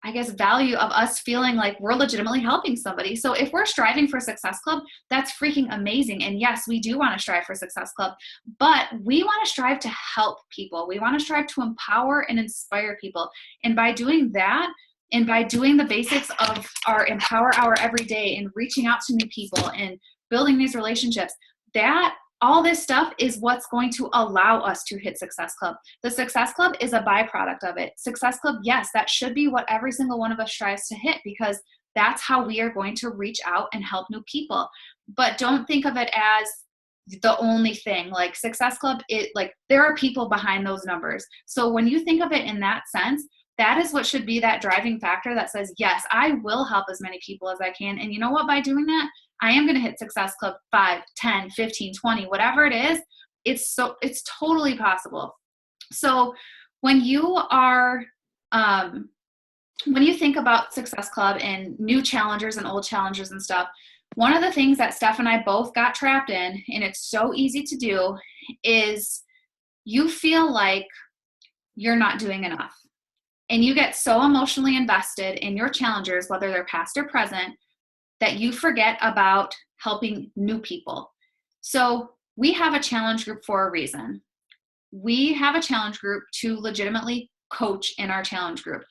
Speaker 1: I guess, value of us feeling like we're legitimately helping somebody. So if we're striving for Success Club, that's freaking amazing. And yes, we do want to strive for Success Club, but we want to strive to help people. We want to strive to empower and inspire people. And by doing that, and by doing the basics of our Empower Hour every day and reaching out to new people and building these relationships, that all this stuff is what's going to allow us to hit Success Club. The Success Club is a byproduct of it. Success Club, yes, that should be what every single one of us strives to hit, because that's how we are going to reach out and help new people. But don't think of it as the only thing. Like Success Club, there are people behind those numbers. So when you think of it in that sense, that is what should be that driving factor that says, yes, I will help as many people as I can. And you know what? By doing that, I am going to hit Success Club 5, 10, 15, 20, whatever it is. It's totally possible. So when you are, when you think about Success Club and new challengers and old challengers and stuff, one of the things that Steph and I both got trapped in, and it's so easy to do, is you feel like you're not doing enough. And you get so emotionally invested in your challengers, whether they're past or present, that you forget about helping new people. So we have a challenge group for a reason. We have a challenge group to legitimately coach in our challenge group.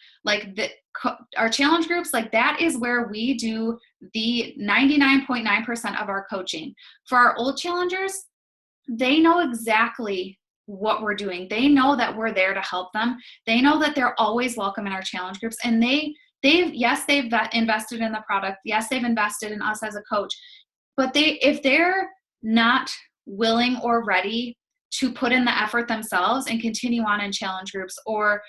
Speaker 1: Our challenge groups, like that is where we do the 99.9% of our coaching. For our old challengers, they know exactly what we're doing. They know that we're there to help them. They know that they're always welcome in our challenge groups. And they've invested in the product. Yes, they've invested in us as a coach. But if they're not willing or ready to put in the effort themselves and continue on in challenge groups, or,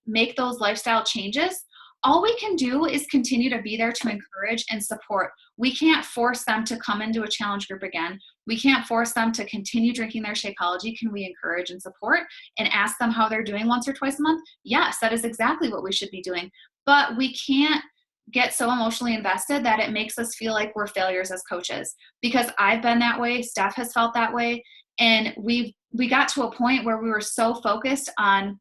Speaker 1: make those lifestyle changes, all we can do is continue to be there to encourage and support. We can't force them to come into a challenge group again. We can't force them to continue drinking their Shakeology. Can we encourage and support and ask them how they're doing once or twice a month? Yes, that is exactly what we should be doing. But we can't get so emotionally invested that it makes us feel like we're failures as coaches, because I've been that way. Steph has felt that way. And we got to a point where we were so focused on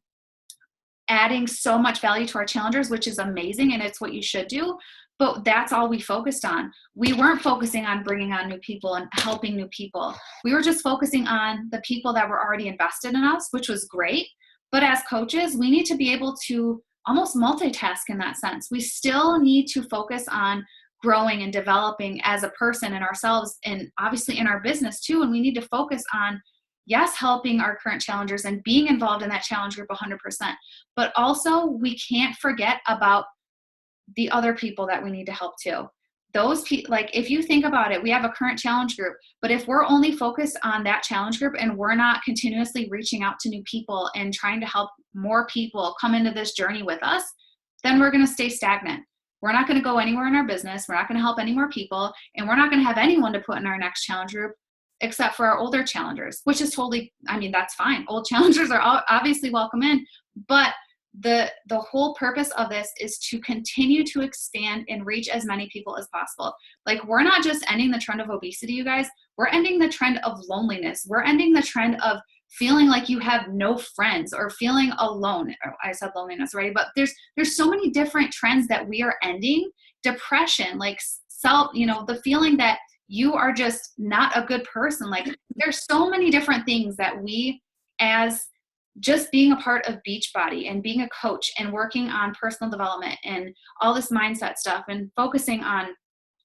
Speaker 1: adding so much value to our challengers, which is amazing, and it's what you should do. but that's all we focused on. We weren't focusing on bringing on new people and helping new people. We were just focusing on the people that were already invested in us, which was great. But as coaches, we need to be able to almost multitask in that sense. We still need to focus on growing and developing as a person and ourselves, and obviously in our business too. And we need to focus on, yes, helping our current challengers and being involved in that challenge group 100%. But also we can't forget about the other people that we need to help too. Those people, like if you think about it, we have a current challenge group, but if we're only focused on that challenge group and we're not continuously reaching out to new people and trying to help more people come into this journey with us, then we're going to stay stagnant. We're not going to go anywhere in our business. We're not going to help any more people, and we're not going to have anyone to put in our next challenge group except for our older challengers, which is totally, I mean, that's fine. Old challengers are obviously welcome in, but the whole purpose of this is to continue to expand and reach as many people as possible. Like, we're not just ending the trend of obesity, you guys. We're ending the trend of loneliness. We're ending the trend of feeling like you have no friends or feeling alone. I said loneliness already, but there's so many different trends that we are ending. Depression, like the feeling that you are just not a good person. Like, there's so many different things that we, as just being a part of Beachbody and being a coach and working on personal development and all this mindset stuff and focusing on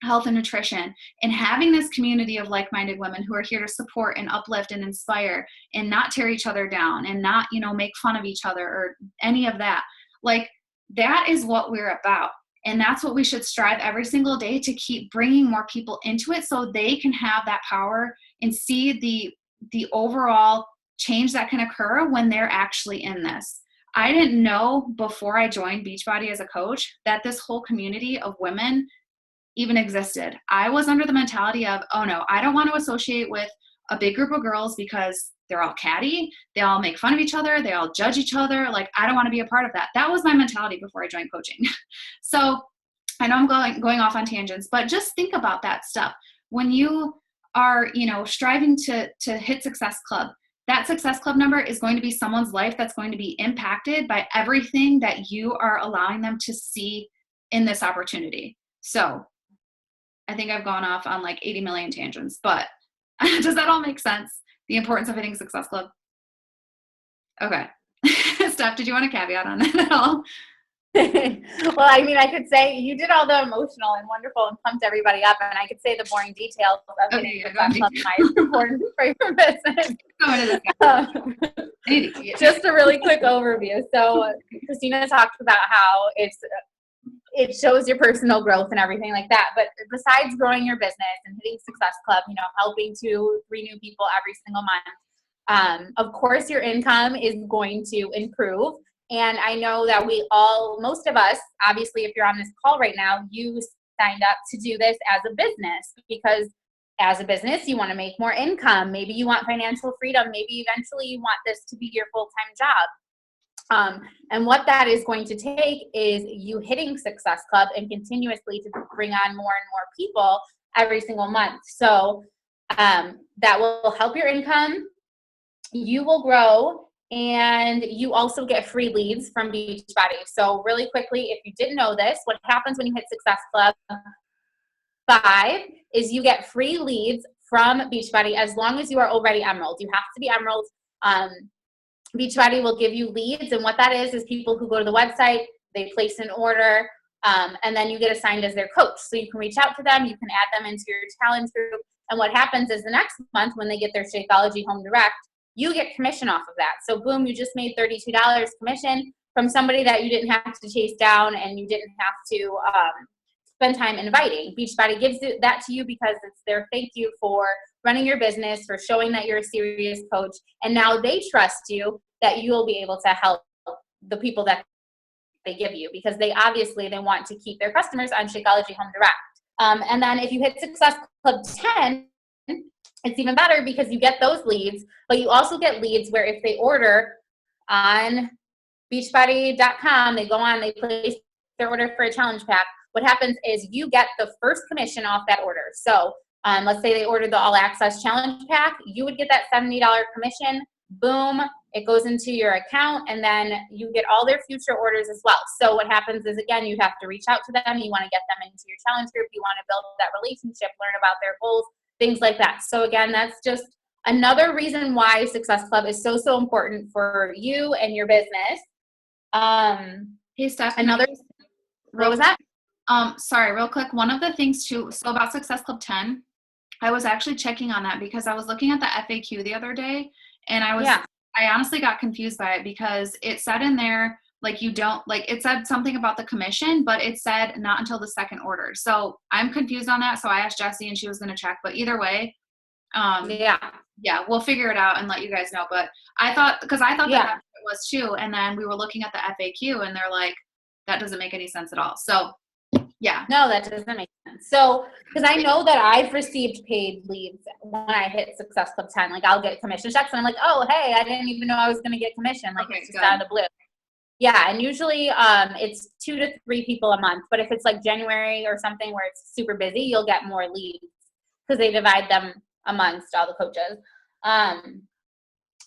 Speaker 1: health and nutrition and having this community of like-minded women who are here to support and uplift and inspire and not tear each other down and not, make fun of each other or any of that. Like, that is what we're about. And that's what we should strive every single day to keep bringing more people into it so they can have that power and see the overall change that can occur when they're actually in this. I didn't know before I joined Beachbody as a coach that this whole community of women even existed. I was under the mentality of, oh no, I don't want to associate with a big group of girls because they're all catty, they all make fun of each other, they all judge each other. Like, I don't want to be a part of that. That was my mentality before I joined coaching. So I know I'm going off on tangents, but just think about that stuff. When you are, striving to hit Success Club, that Success Club number is going to be someone's life that's going to be impacted by everything that you are allowing them to see in this opportunity. So I think I've gone off on like 80 million tangents, but does that all make sense? The importance of hitting Success Club? Okay. Steph, did you want a caveat on that at all?
Speaker 3: Well, I mean, I could say you did all the emotional and wonderful and pumped everybody up, and I could say the boring details of getting Success Club is important for your business. Just a really quick overview. So Christina talked about how it shows your personal growth and everything like that. But besides growing your business and hitting Success Club, helping 2-3 new people every single month, of course, your income is going to improve. And I know that most of us, obviously, if you're on this call right now, you signed up to do this as a business because as a business, you want to make more income. Maybe you want financial freedom. Maybe eventually you want this to be your full-time job. And what that is going to take is you hitting Success Club and continuously to bring on more and more people every single month. So that will help your income. You will grow. And you also get free leads from Beachbody. So really quickly, if you didn't know this, what happens when you hit Success Club 5 is you get free leads from Beachbody as long as you are already Emerald. You have to be Emerald. Beachbody will give you leads, and what that is people who go to the website, they place an order, and then you get assigned as their coach. So you can reach out to them, you can add them into your challenge group, and what happens is the next month when they get their Shakeology Home Direct, you get commission off of that. So boom, you just made $32 commission from somebody that you didn't have to chase down and you didn't have to spend time inviting. Beachbody gives that to you because it's their thank you for running your business, for showing that you're a serious coach. And now they trust you that you will be able to help the people that they give you because they want to keep their customers on Shakeology Home Direct. And then if you hit Success Club 10, it's even better because you get those leads, but you also get leads where if they order on Beachbody.com, they go on, they place their order for a challenge pack. What happens is you get the first commission off that order. So let's say they ordered the All Access Challenge Pack. You would get that $70 commission. Boom. It goes into your account, and then you get all their future orders as well. So what happens is, again, you have to reach out to them. You want to get them into your challenge group. You want to build that relationship, learn about their goals, things like that. So again, that's just another reason why Success Club is so, so important for you and your business.
Speaker 1: Hey, Steph.
Speaker 3: What was that?
Speaker 1: Sorry, real quick. One of the things too, so about Success Club 10, I was actually checking on that because I was looking at the FAQ the other day, and I honestly got confused by it because it said in there, like, it said something about the commission, but it said not until the second order. So I'm confused on that. So I asked Jessie and she was going to check, but either way, yeah, we'll figure it out and let you guys know. But I thought that it was too. And then we were looking at the FAQ and they're like, that doesn't make any sense at all. So yeah.
Speaker 3: No, that doesn't make sense. So, because I know that I've received paid leads when I hit Success Club 10. Like, I'll get commission checks, and I'm like, oh, hey, I didn't even know I was going to get commission. Like, it's just out of the blue. Yeah, and usually it's 2 to 3 people a month. But if it's like January or something where it's super busy, you'll get more leads because they divide them amongst all the coaches.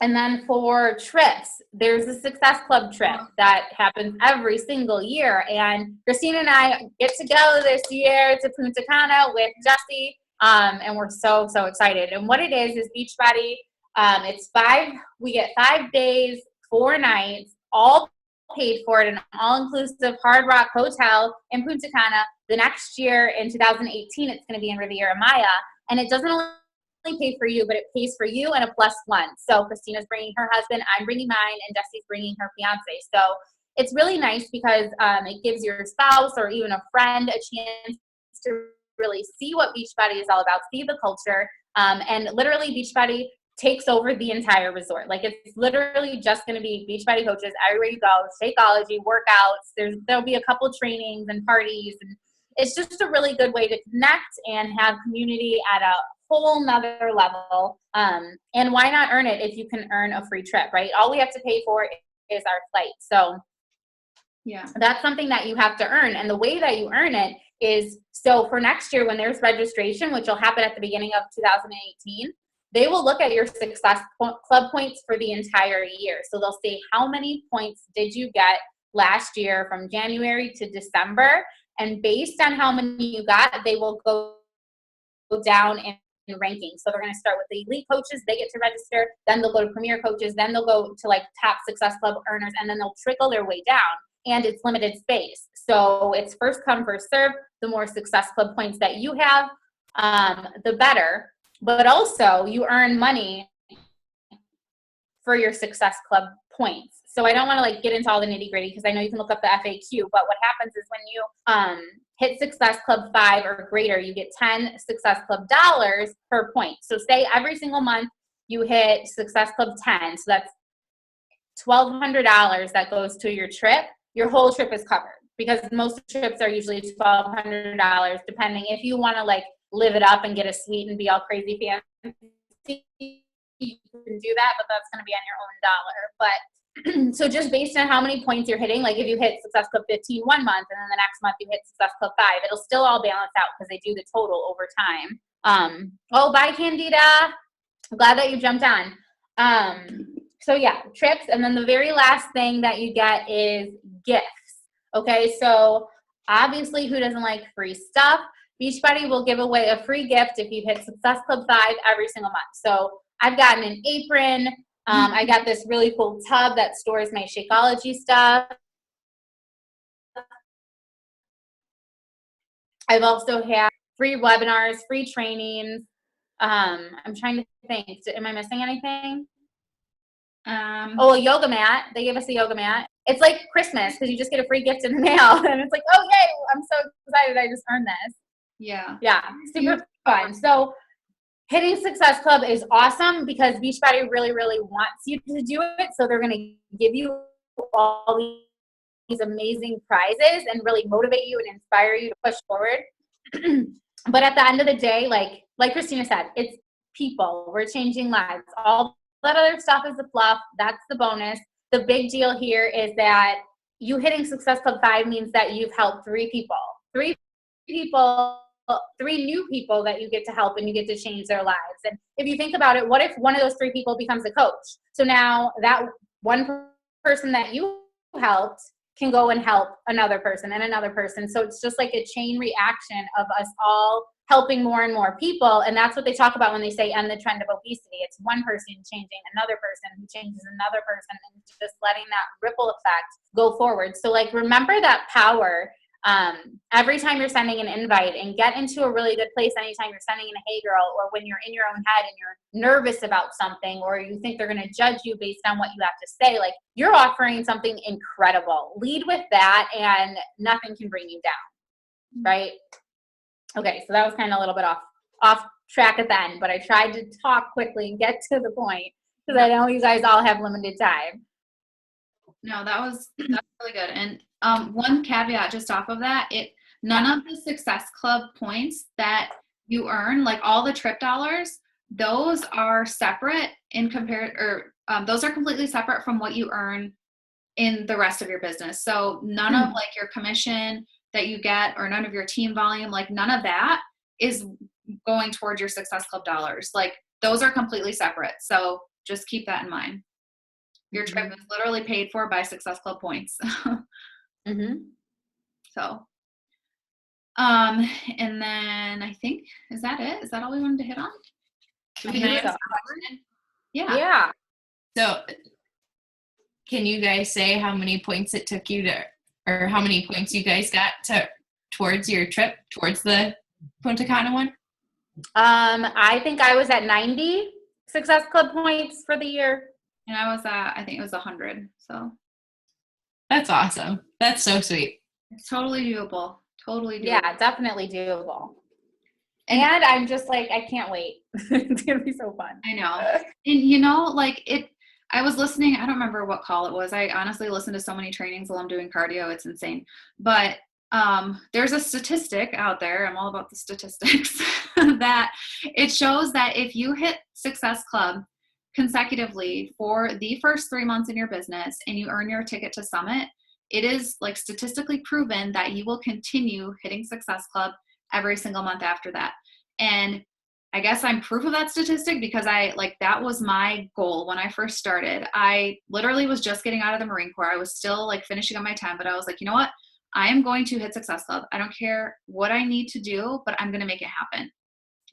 Speaker 3: And then for trips, there's a Success Club trip that happens every single year. And Christina and I get to go this year to Punta Cana with Jessie. And we're so, so excited. And what it is Beachbody. We get 5 days, 4 nights, all paid for at an all-inclusive Hard Rock Hotel in Punta Cana. The next year in 2018, it's going to be in Riviera Maya. And it doesn't only pay for you, but it pays for you and a +1. So Christina's bringing her husband, I'm bringing mine, and Jessie's bringing her fiance. So it's really nice because it gives your spouse or even a friend a chance to really see what Beachbody is all about, see the culture, and literally Beachbody takes over the entire resort. Like, it's literally just going to be Beachbody coaches everywhere you go, Shakeology, workouts. There'll be a couple trainings and parties, and it's just a really good way to connect and have community at a whole nother level. And why not earn it if you can earn a free trip, right? All we have to pay for is our flight. So yeah, that's something that you have to earn. And the way that you earn it is, so for next year when there's registration, which will happen at the beginning of 2018, they will look at your Success Club points for the entire year. So they'll say, how many points did you get last year from January to December? And based on how many you got, they will go down in ranking. So they're going to start with the elite coaches. They get to register. Then they'll go to premier coaches. Then they'll go to like top Success Club earners, and then they'll trickle their way down. And it's limited space. So it's first come, first serve. The more Success Club points that you have, the better. But also you earn money for your Success Club points. So I don't want to like get into all the nitty gritty because I know you can look up the FAQ, but what happens is when you hit Success Club 5 or greater, you get 10 Success Club dollars per point. So say every single month you hit Success Club 10, so that's $1,200 that goes to your trip. Your whole trip is covered because most trips are usually $1,200, depending if you want to like live it up and get a suite and be all crazy fancy. You can do that, but that's going to be on your own dollar. But so just based on how many points you're hitting, like if you hit Success Club 15 one month and then the next month you hit Success Club 5, it'll still all balance out because they do the total over time. Oh, bye, Candida. I'm glad that you jumped on. So yeah, trips. And then the very last thing that you get is gifts. Okay, so obviously who doesn't like free stuff? Beachbody will give away a free gift if you hit Success Club 5 every single month. So I've gotten an apron. I got this really cool tub that stores my Shakeology stuff. I've also had free webinars, free trainings. I'm trying to think. Am I missing anything? A yoga mat. They gave us a yoga mat. It's like Christmas because you just get a free gift in the mail. And it's like, oh, yay, I'm so excited I just earned this.
Speaker 1: Yeah.
Speaker 3: Yeah, super fun. So hitting Success Club is awesome because Beachbody really, really wants you to do it. So they're going to give you all these amazing prizes and really motivate you and inspire you to push forward. But at the end of the day, like Christina said, it's people. We're changing lives. All that other stuff is the fluff. That's the bonus. The big deal here is that you hitting Success Club 5 means that you've helped 3 people. 3 people three new people that you get to help and you get to change their lives. And if you think about it, what if one of those three people becomes a coach? So now that one person that you helped can go and help another person and another person. So it's just like a chain reaction of us all helping more and more people. And that's what they talk about when they say end the trend of obesity. It's one person changing another person who changes another person, and just letting that ripple effect go forward. So like, remember that power every time you're sending an invite, and get into a really good place anytime you're sending in a hey girl, or when you're in your own head and you're nervous about something, or you think they're going to judge you based on what you have to say. Like, you're offering something incredible. Lead with that, and nothing can bring you down. Right? Okay, so that was kind of a little bit off track at the end, but I tried to talk quickly and get to the point because I know you guys all have limited time.
Speaker 1: No, that's really good. And one caveat just off of that, none of the Success Club points that you earn, like all the trip dollars, those are separate those are completely separate from what you earn in the rest of your business. So none of like your commission that you get, or none of your team volume, like none of that is going towards your Success Club dollars. Like, those are completely separate. So just keep that in mind. Your trip is literally paid for by Success Club points. So, and then I think, is that it? Is that all we wanted to hit on?
Speaker 4: Can I ask a question?
Speaker 3: Yeah.
Speaker 4: So can you guys say how many points it took you or how many points you guys got towards your trip, towards the Punta Cana one?
Speaker 3: I think I was at 90 Success Club points for the year.
Speaker 1: And I was at, I think it was 100. So
Speaker 4: That's awesome. That's so sweet.
Speaker 1: it's totally doable. Totally doable.
Speaker 3: Yeah, definitely doable. And I'm just like, I can't wait. It's going to be so fun.
Speaker 1: I know. And like I was listening, I don't remember what call it was. I honestly listen to so many trainings while I'm doing cardio. It's insane. But there's a statistic out there, I'm all about the statistics, that it shows that if you hit Success Club consecutively for the first 3 months in your business and you earn your ticket to Summit, it is like statistically proven that you will continue hitting Success Club every single month after that. And I guess I'm proof of that statistic because that was my goal when I first started. I literally was just getting out of the Marine Corps. I was still like finishing up my time, but I was like, you know what? I am going to hit Success Club. I don't care what I need to do, but I'm going to make it happen.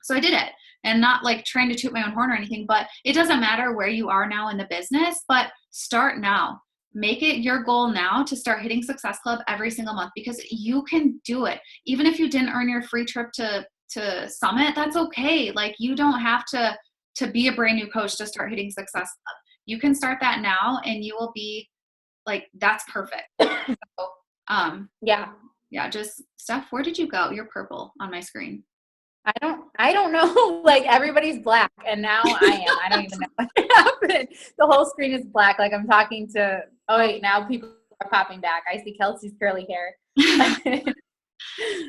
Speaker 1: So I did it, and not like trying to toot my own horn or anything, but it doesn't matter where you are now in the business, but start now. Make it your goal now to start hitting Success Club every single month, because you can do it. Even if you didn't earn your free trip to Summit, that's okay. Like, you don't have to be a brand new coach to start hitting Success Club. You can start that now, and you will be like, that's perfect. So, yeah, just Steph, where did you go? You're purple on my screen.
Speaker 3: I don't know. Like, everybody's black, and now I am. I don't even know what happened. The whole screen is black. Like, I'm talking to, oh wait, now people are popping back. I see Kelsey's curly hair.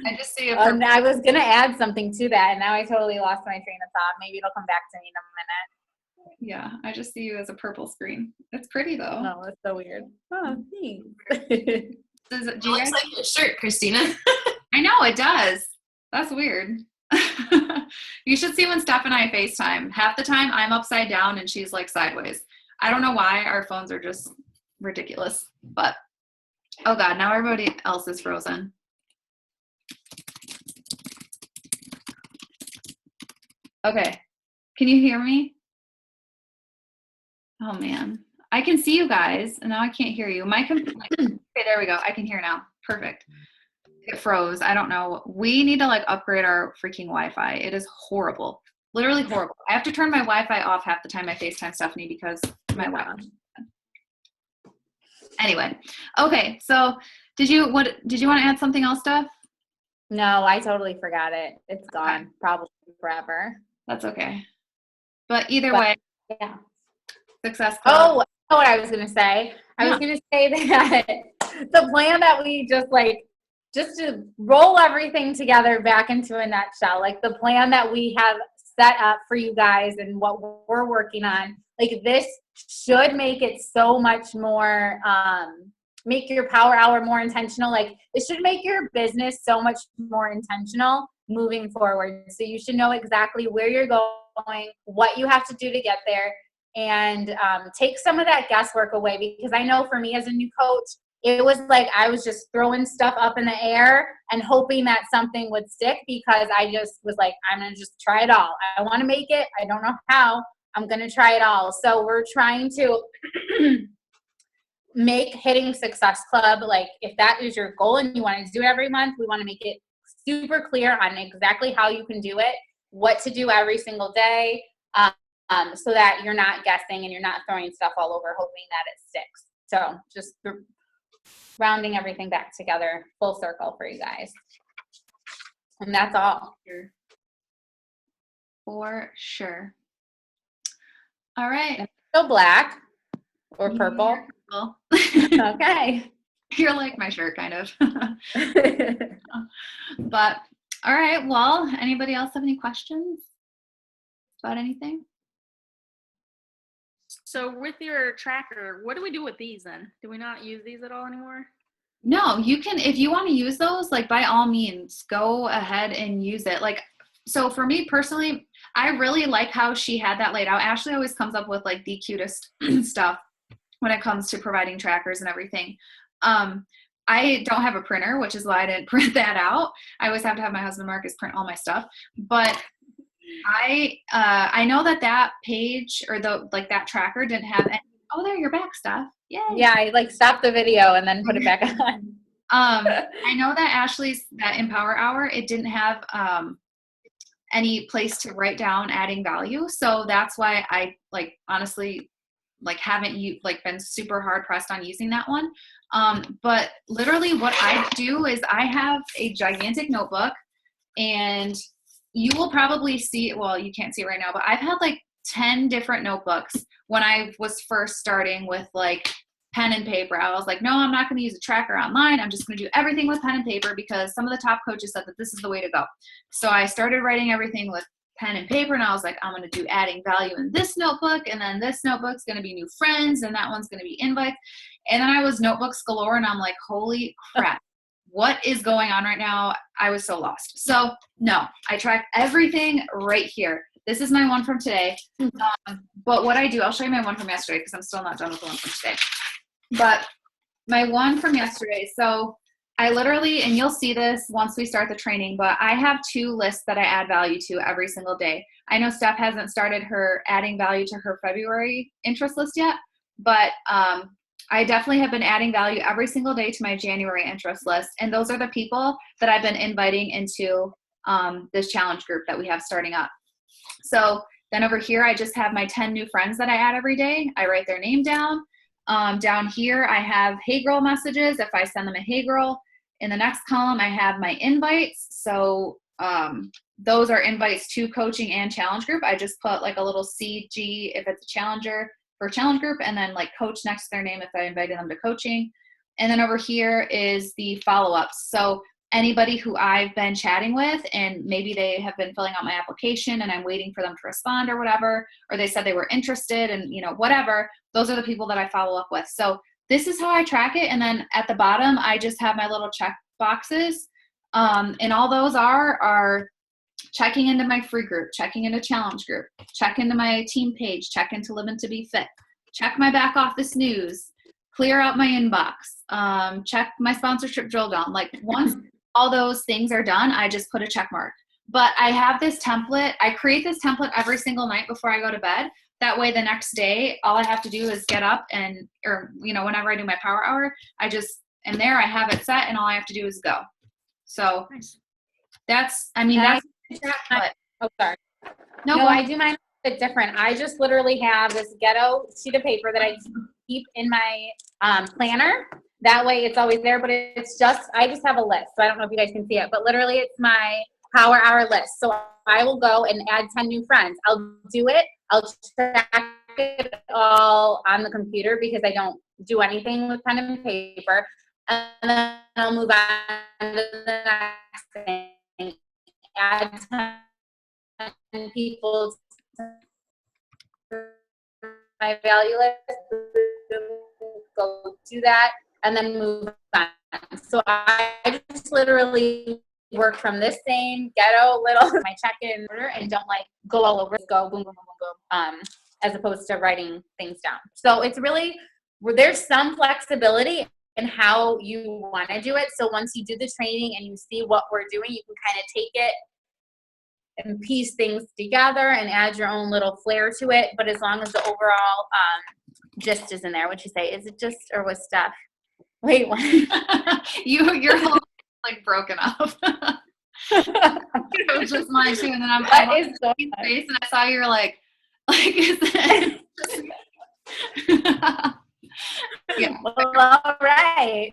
Speaker 1: I just see a
Speaker 3: And I was going to add something to that, and now I totally lost my train of thought. Maybe it'll come back to me in a minute.
Speaker 1: Yeah, I just see you as a purple screen. It's pretty though.
Speaker 3: No, it's so weird. Oh, thanks.
Speaker 1: Do you
Speaker 4: Looks
Speaker 1: guys?
Speaker 4: like your shirt, Christina.
Speaker 1: I know, it does. That's weird. You should see when Steph and I FaceTime. Half the time I'm upside down and she's like sideways. I don't know why. Our phones are just ridiculous. But, oh God, now everybody else is frozen. Okay. Can you hear me? Oh man. I can see you guys and now I can't hear you. Okay, there we go. I can hear now. Perfect. It froze. I don't know. We need to like upgrade our freaking Wi-Fi. It is horrible. Literally horrible. I have to turn my Wi-Fi off half the time I FaceTime Stephanie because my Wi-Fi. Anyway. Okay. So did you want to add something else, Steph?
Speaker 3: No, I totally forgot it. It's gone.
Speaker 1: Okay.
Speaker 3: Probably forever.
Speaker 1: That's okay. But either way,
Speaker 3: Yeah.
Speaker 1: Success Club.
Speaker 3: Oh, I know what I was going to say. I was going to say that the plan that we just to roll everything together back into a nutshell, like the plan that we have set up for you guys and what we're working on, like this should make it so much more, make your power hour more intentional. Like it should make your business so much more intentional moving forward. So you should know exactly where you're going, what you have to do to get there, and take some of that guesswork away. Because I know for me as a new coach, it was like I was just throwing stuff up in the air and hoping that something would stick, because I just was like, I'm going to just try it all. I want to make it. I don't know how. I'm going to try it all. So we're trying to make Hitting Success Club, like if that is your goal and you want to do it every month, we want to make it super clear on exactly how you can do it, what to do every single day, so that you're not guessing and you're not throwing stuff all over hoping that it sticks. So just rounding everything back together, full circle for you guys. And that's all.
Speaker 1: For sure. All right.
Speaker 3: So black or purple.
Speaker 1: Well,
Speaker 3: Okay.
Speaker 1: you're like my shirt, kind of. But all right. Well, anybody else have any questions about anything?
Speaker 5: So with your tracker, what do we do with these then? Do we not use these at all anymore?
Speaker 1: No, you can, if you want to use those, like by all means, go ahead and use it. Like, so for me personally, I really like how she had that laid out. Ashley always comes up with like the cutest stuff when it comes to providing trackers and everything. I don't have a printer, which is why I didn't print that out. I always have to have my husband Marcus print all my stuff. But I know that page or that tracker didn't have any. Oh, there, your back stuff. Yay.
Speaker 3: Yeah, I like stopped the video and then put it back on.
Speaker 1: I know that Ashley's, that Empower Hour, it didn't have any place to write down adding value. So that's why I honestly haven't been super hard pressed on using that one. But literally what I do is I have a gigantic notebook, and you will probably see, well, you can't see it right now, but I've had 10 different notebooks when I was first starting with pen and paper. I was like, no, I'm not going to use a tracker online. I'm just going to do everything with pen and paper because some of the top coaches said that this is the way to go. So I started writing everything with pen and paper, and I was like, I'm going to do adding value in this notebook, and then this notebook's going to be new friends, and that one's going to be invites. And then I was notebooks galore, and I'm like, holy crap. What is going on right now? I was so lost. So no, I track everything right here. This is my one from today. But what I do, I'll show you my one from yesterday because I'm still not done with the one from today. But my one from yesterday, so I literally, and you'll see this once we start the training, but I have 2 lists that I add value to every single day. I know Steph hasn't started her adding value to her February interest list yet, but I definitely have been adding value every single day to my January interest list. And those are the people that I've been inviting into this challenge group that we have starting up. So then over here, I just have my 10 new friends that I add every day. I write their name down. Down here, I have Hey Girl messages if I send them a Hey Girl. In the next column, I have my invites. So those are invites to coaching and challenge group. I just put a little CG if it's a challenger for challenge group, and then coach next to their name if I invited them to coaching. And then over here is the follow-ups. So anybody who I've been chatting with and maybe they have been filling out my application and I'm waiting for them to respond or whatever, or they said they were interested and whatever, those are the people that I follow up with. So this is how I track it. And then at the bottom, I just have my little check boxes. And all those are checking into my free group, checking into challenge group, check into my team page, check into Living to Be Fit, check my back office news, clear out my inbox, check my sponsorship drill down. Once all those things are done, I just put a check mark. But I have this template. I create this template every single night before I go to bed. That way the next day, all I have to do is get up or whenever I do my power hour, I just am there, I have it set, and all I have to do is go. So that's,
Speaker 3: Oh, sorry.
Speaker 1: No,
Speaker 3: I do mine a bit different. I just literally have this ghetto sheet of paper that I keep in my planner. That way it's always there, but I just have a list. So I don't know if you guys can see it, but literally it's my power hour list. So I will go and add 10 new friends. I'll do it. I'll track it all on the computer because I don't do anything with pen and paper. And then I'll move on to the next thing. Add 10 people to my value list. Go do that and then move on. So I just literally work from this same ghetto little my check-in order and don't like go all over, go boom, boom, boom, boom, boom, as opposed to writing things down. So it's really, there's some flexibility in how you want to do it. So once you do the training and you see what we're doing, you can kind of take it and piece things together and add your own little flair to it. But as long as the overall gist is in there, what'd you say? Is it just, or was Steph? Wait, what?
Speaker 1: Your whole like broken up. It was just mine too, and then I
Speaker 3: What is going
Speaker 1: looked at
Speaker 3: on?
Speaker 1: your face and I saw you're like is it? Yeah.
Speaker 3: Well, all right.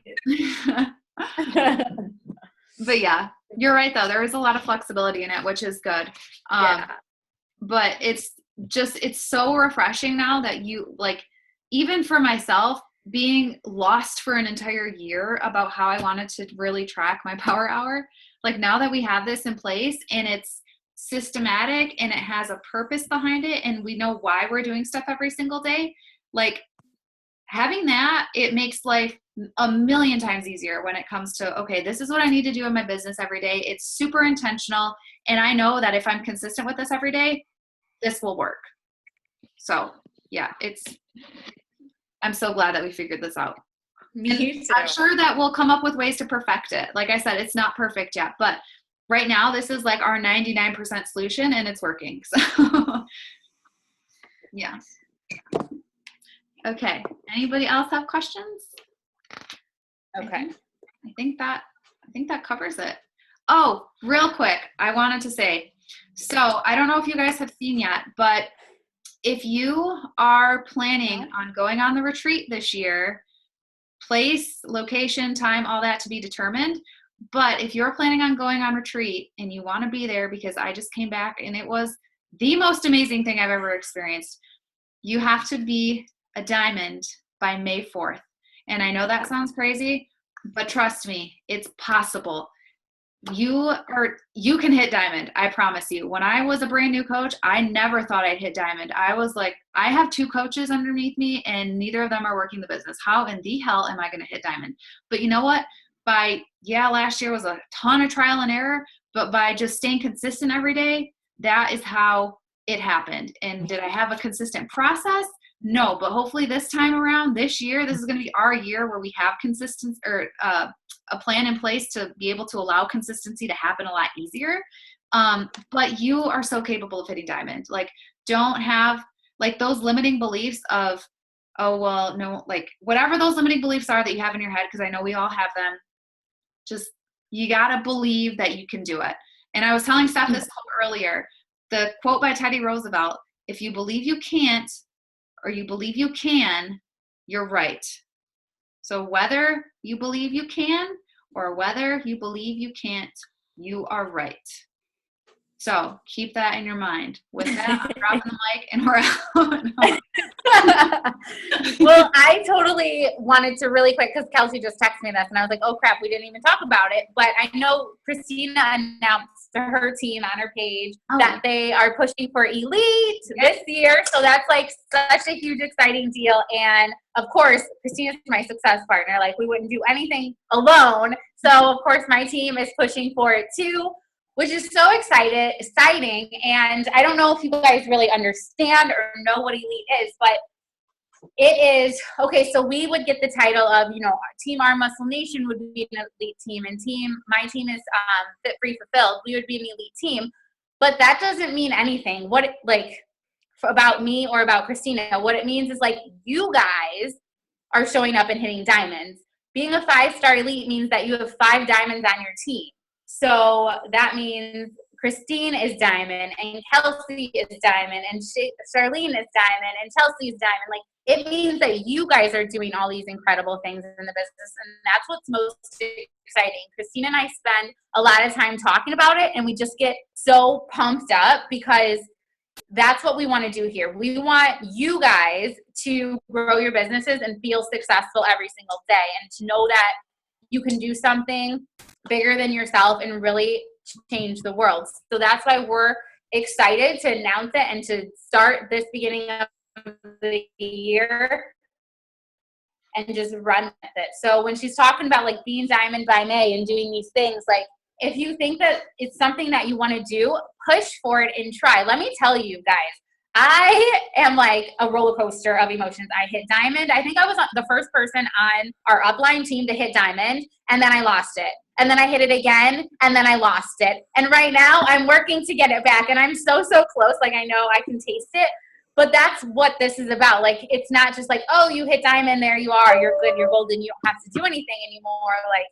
Speaker 1: But yeah, you're right though. There is a lot of flexibility in it, which is good.
Speaker 3: Yeah.
Speaker 1: But it's so refreshing now that you like, even for myself, being lost for an entire year about how I wanted to really track my power hour. Like now that we have this in place and it's systematic and it has a purpose behind it and we know why we're doing stuff every single day, like having that, it makes life a million times easier when it comes to, okay, this is what I need to do in my business every day. It's super intentional. And I know that if I'm consistent with this every day, this will work. So yeah, I'm so glad that we figured this out.
Speaker 3: Me too.
Speaker 1: I'm sure that we'll come up with ways to perfect it. Like I said, it's not perfect yet, but right now this is like our 99% solution and it's working. So yeah. Okay. Anybody else have questions?
Speaker 3: Okay.
Speaker 1: I think that covers it. Oh, real quick, I wanted to say, so I don't know if you guys have seen yet, but if you are planning on going on the retreat this year, place, location, time, all that to be determined. But if you're planning on going on retreat and you want to be there, because I just came back and it was the most amazing thing I've ever experienced, you have to be a diamond by May 4th. And I know that sounds crazy, but trust me, it's possible. You can hit diamond. I promise you. When I was a brand new coach, I never thought I'd hit diamond. I was like, I have 2 coaches underneath me and neither of them are working the business. How in the hell am I going to hit diamond? But you know what? Last year was a ton of trial and error, but by just staying consistent every day, that is how it happened. And did I have a consistent process? No, but hopefully this time around, this year, this is going to be our year where we have consistency or a plan in place to be able to allow consistency to happen a lot easier. But you are so capable of hitting diamond. Like, don't have like those limiting beliefs of, oh, well, no, like whatever those limiting beliefs are that you have in your head, because I know we all have them. Just, you got to believe that you can do it. And I was telling Steph this quote earlier, the quote by Teddy Roosevelt, if you believe you can't, or you believe you can, you're right. So whether you believe you can or whether you believe you can't, you are right. So keep that in your mind. With that, I'm dropping the mic and we're out.
Speaker 3: Well, I totally wanted to really quick, because Kelsey just texted me this and I was like, oh crap, we didn't even talk about it. But I know Christina announced to her team on her page that they are pushing for Elite this year. So that's like such a huge, exciting deal. And of course, Christina's my success partner. Like, we wouldn't do anything alone. So of course my team is pushing for it too, which is so exciting. And I don't know if you guys really understand or know what Elite is, but it is, okay, so we would get the title of, Team Arm Muscle Nation would be an elite team, and my team is Fit Free Fulfilled. We would be an elite team, but that doesn't mean anything. About me or about Christina, what it means is like, you guys are showing up and hitting diamonds. Being a 5-star elite means that you have 5 diamonds on your team. So that means Christine is diamond, and Kelsey is diamond, and Charlene is diamond, and Chelsea is diamond. Like, it means that you guys are doing all these incredible things in the business, and that's what's most exciting. Christine and I spend a lot of time talking about it, and we just get so pumped up because that's what we want to do here. We want you guys to grow your businesses and feel successful every single day, and to know that you can do something bigger than yourself and really change the world. So that's why we're excited to announce it and to start this beginning of the year and just run with it. So when she's talking about like being diamond by May and doing these things, like, if you think that it's something that you want to do, push for it and try. Let me tell you guys, I am like a roller coaster of emotions. I hit diamond. I think I was the first person on our upline team to hit diamond, and then I lost it. And then I hit it again, and then I lost it. And right now I'm working to get it back, and I'm so close. Like, I know I can taste it. But that's what this is about. Like, it's not just like, oh, you hit diamond, there you are, you're good, you're golden, you don't have to do anything anymore. Like,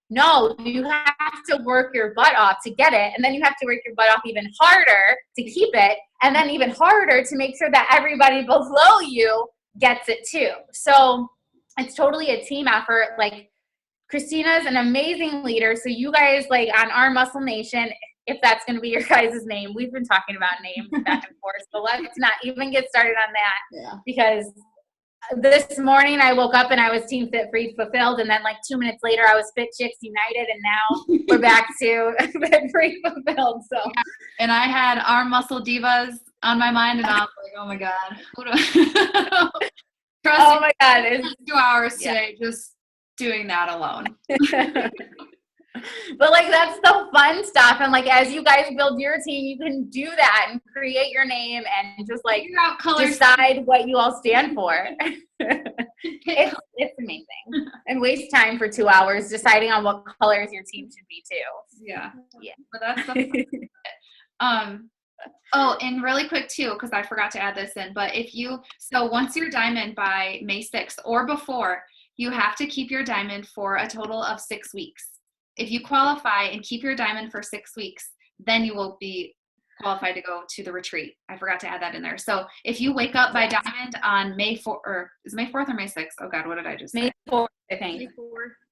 Speaker 3: no, you have to work your butt off to get it. And then you have to work your butt off even harder to keep it. And then even harder to make sure that everybody below you gets it too. So it's totally a team effort. Like, Christina's an amazing leader. So you guys, like, on our Muscle Nation, if that's going to be your guys' name, we've been talking about names back and forth. So let's not even get started on that, because this morning I woke up and I was Team Fit Free Fulfilled, and then like 2 minutes later I was Fit Chicks United, and now we're back to Fit Free Fulfilled. So,
Speaker 1: And I had Arm Muscle Divas on my mind, and I was like, oh my God. Trust
Speaker 3: oh
Speaker 1: me,
Speaker 3: my God, it's
Speaker 1: 2 hours today just doing that alone.
Speaker 3: but like, that's the fun stuff. And like, as you guys build your team, you can do that and create your name and just like
Speaker 1: Figure out colors.
Speaker 3: decide what you all stand for. It's amazing. And waste time for 2 hours deciding on what colors your team should be too.
Speaker 1: Yeah.
Speaker 3: Yeah.
Speaker 1: But that's the oh, and really quick too, because I forgot to add this in, but once you're diamond by May 6th or before, you have to keep your diamond for a total of 6 weeks. If you qualify and keep your diamond for 6 weeks, then you will be qualified to go to the retreat. I forgot to add that in there. So if you wake up by diamond on May 4th, or is it May 4th or May 6th? Oh God, what did I just say?
Speaker 3: May 4th, I think.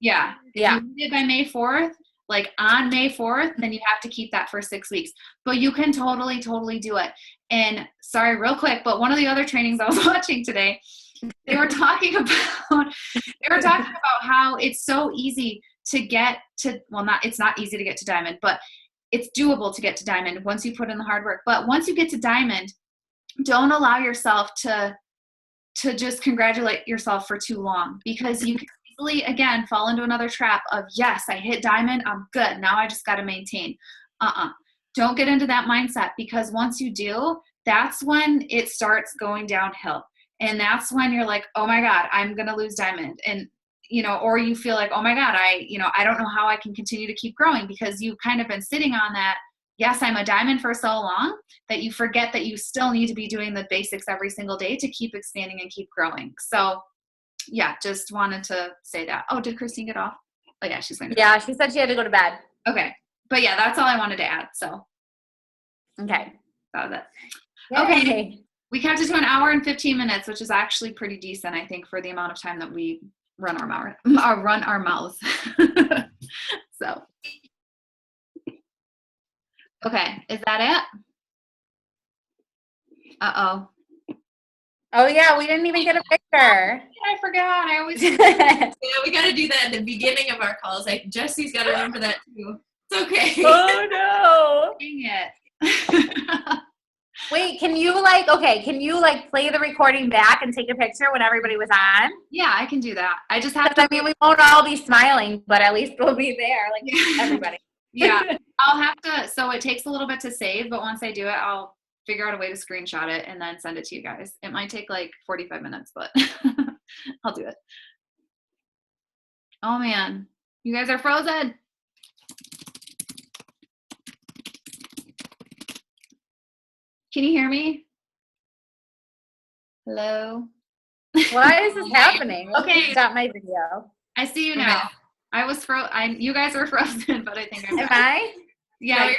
Speaker 1: Yeah.
Speaker 3: Yeah.
Speaker 1: If you did by May 4th, like on May 4th, then you have to keep that for 6 weeks. But you can totally do it. And sorry, real quick, but one of the other trainings I was watching today, they were talking about how it's so easy to get to, it's not easy to get to diamond, but it's doable to get to diamond once you put in the hard work. But once you get to diamond, don't allow yourself to just congratulate yourself for too long, because you can easily, again, fall into another trap of, yes, I hit diamond, I'm good, now I just got to maintain. Don't get into that mindset, because once you do, that's when it starts going downhill. And that's when you're like, oh my God, I'm going to lose diamond. And, or you feel like, oh my God, I don't know how I can continue to keep growing, because you've kind of been sitting on that, yes, I'm a diamond for so long, that you forget that you still need to be doing the basics every single day to keep expanding and keep growing. So yeah, just wanted to say that. Oh, did Christine get off? Oh yeah, she's going to.
Speaker 3: Yeah, she said she had to go to bed.
Speaker 1: Okay. But yeah, that's all I wanted to add. So
Speaker 3: Okay.
Speaker 1: that was it.
Speaker 3: Yay.
Speaker 1: Okay. We kept it to an hour and 15 minutes, which is actually pretty decent, I think, for the amount of time that we run our mouths. So, okay, is that it? Uh-oh.
Speaker 3: Oh yeah, we didn't even get a picture.
Speaker 1: I forgot. I always
Speaker 4: Yeah, we got to do that at the beginning of our calls. Like, Jesse's got to remember that too. It's okay.
Speaker 3: Oh no.
Speaker 1: dang it.
Speaker 3: Wait, can you play the recording back and take a picture when everybody was on?
Speaker 1: Yeah, I can do that. I just have
Speaker 3: 'Cause,
Speaker 1: to.
Speaker 3: I mean, we won't all be smiling, but at least we'll be there, like everybody.
Speaker 1: Yeah, I'll have to. So it takes a little bit to save, but once I do it, I'll figure out a way to screenshot it and then send it to you guys. It might take like 45 minutes, but I'll do it. Oh man, you guys are frozen. Can you hear me? Hello?
Speaker 3: Why is this happening?
Speaker 1: Okay.
Speaker 3: Stop my video.
Speaker 1: I see you now. I was you guys were frozen, but I think I'm
Speaker 3: Am
Speaker 1: back.
Speaker 3: I?
Speaker 1: Yeah,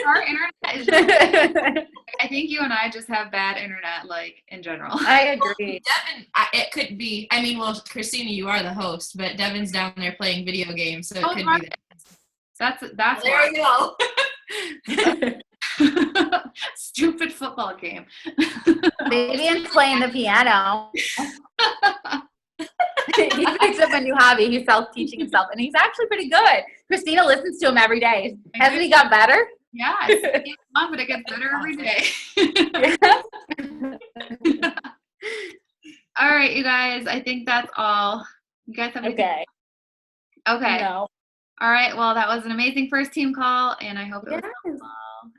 Speaker 1: our internet is I think you and I just have bad internet, like, in general.
Speaker 3: I agree.
Speaker 4: Devin, it could be. I mean, well, Christina, you are the host, but Devin's down there playing video games, so it could be that.
Speaker 1: That's
Speaker 4: There
Speaker 1: why.
Speaker 4: we go.
Speaker 1: Stupid football game.
Speaker 3: Maybe I'm playing the piano. He picks up a new hobby. He's self-teaching himself, and he's actually pretty good. Christina listens to him every day. Hasn't he got better?
Speaker 1: Yeah, it's fun, but it gets better every day. All right, you guys. I think that's all. You guys have anything?
Speaker 3: Okay.
Speaker 1: Okay.
Speaker 3: No.
Speaker 1: All right. Well, that was an amazing first team call, and I hope it was helpful.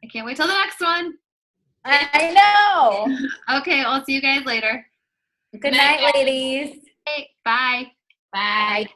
Speaker 1: I can't wait till the next one.
Speaker 3: I know.
Speaker 1: Okay. I'll see you guys later.
Speaker 3: Good night, ladies.
Speaker 1: Okay, bye.
Speaker 4: Bye.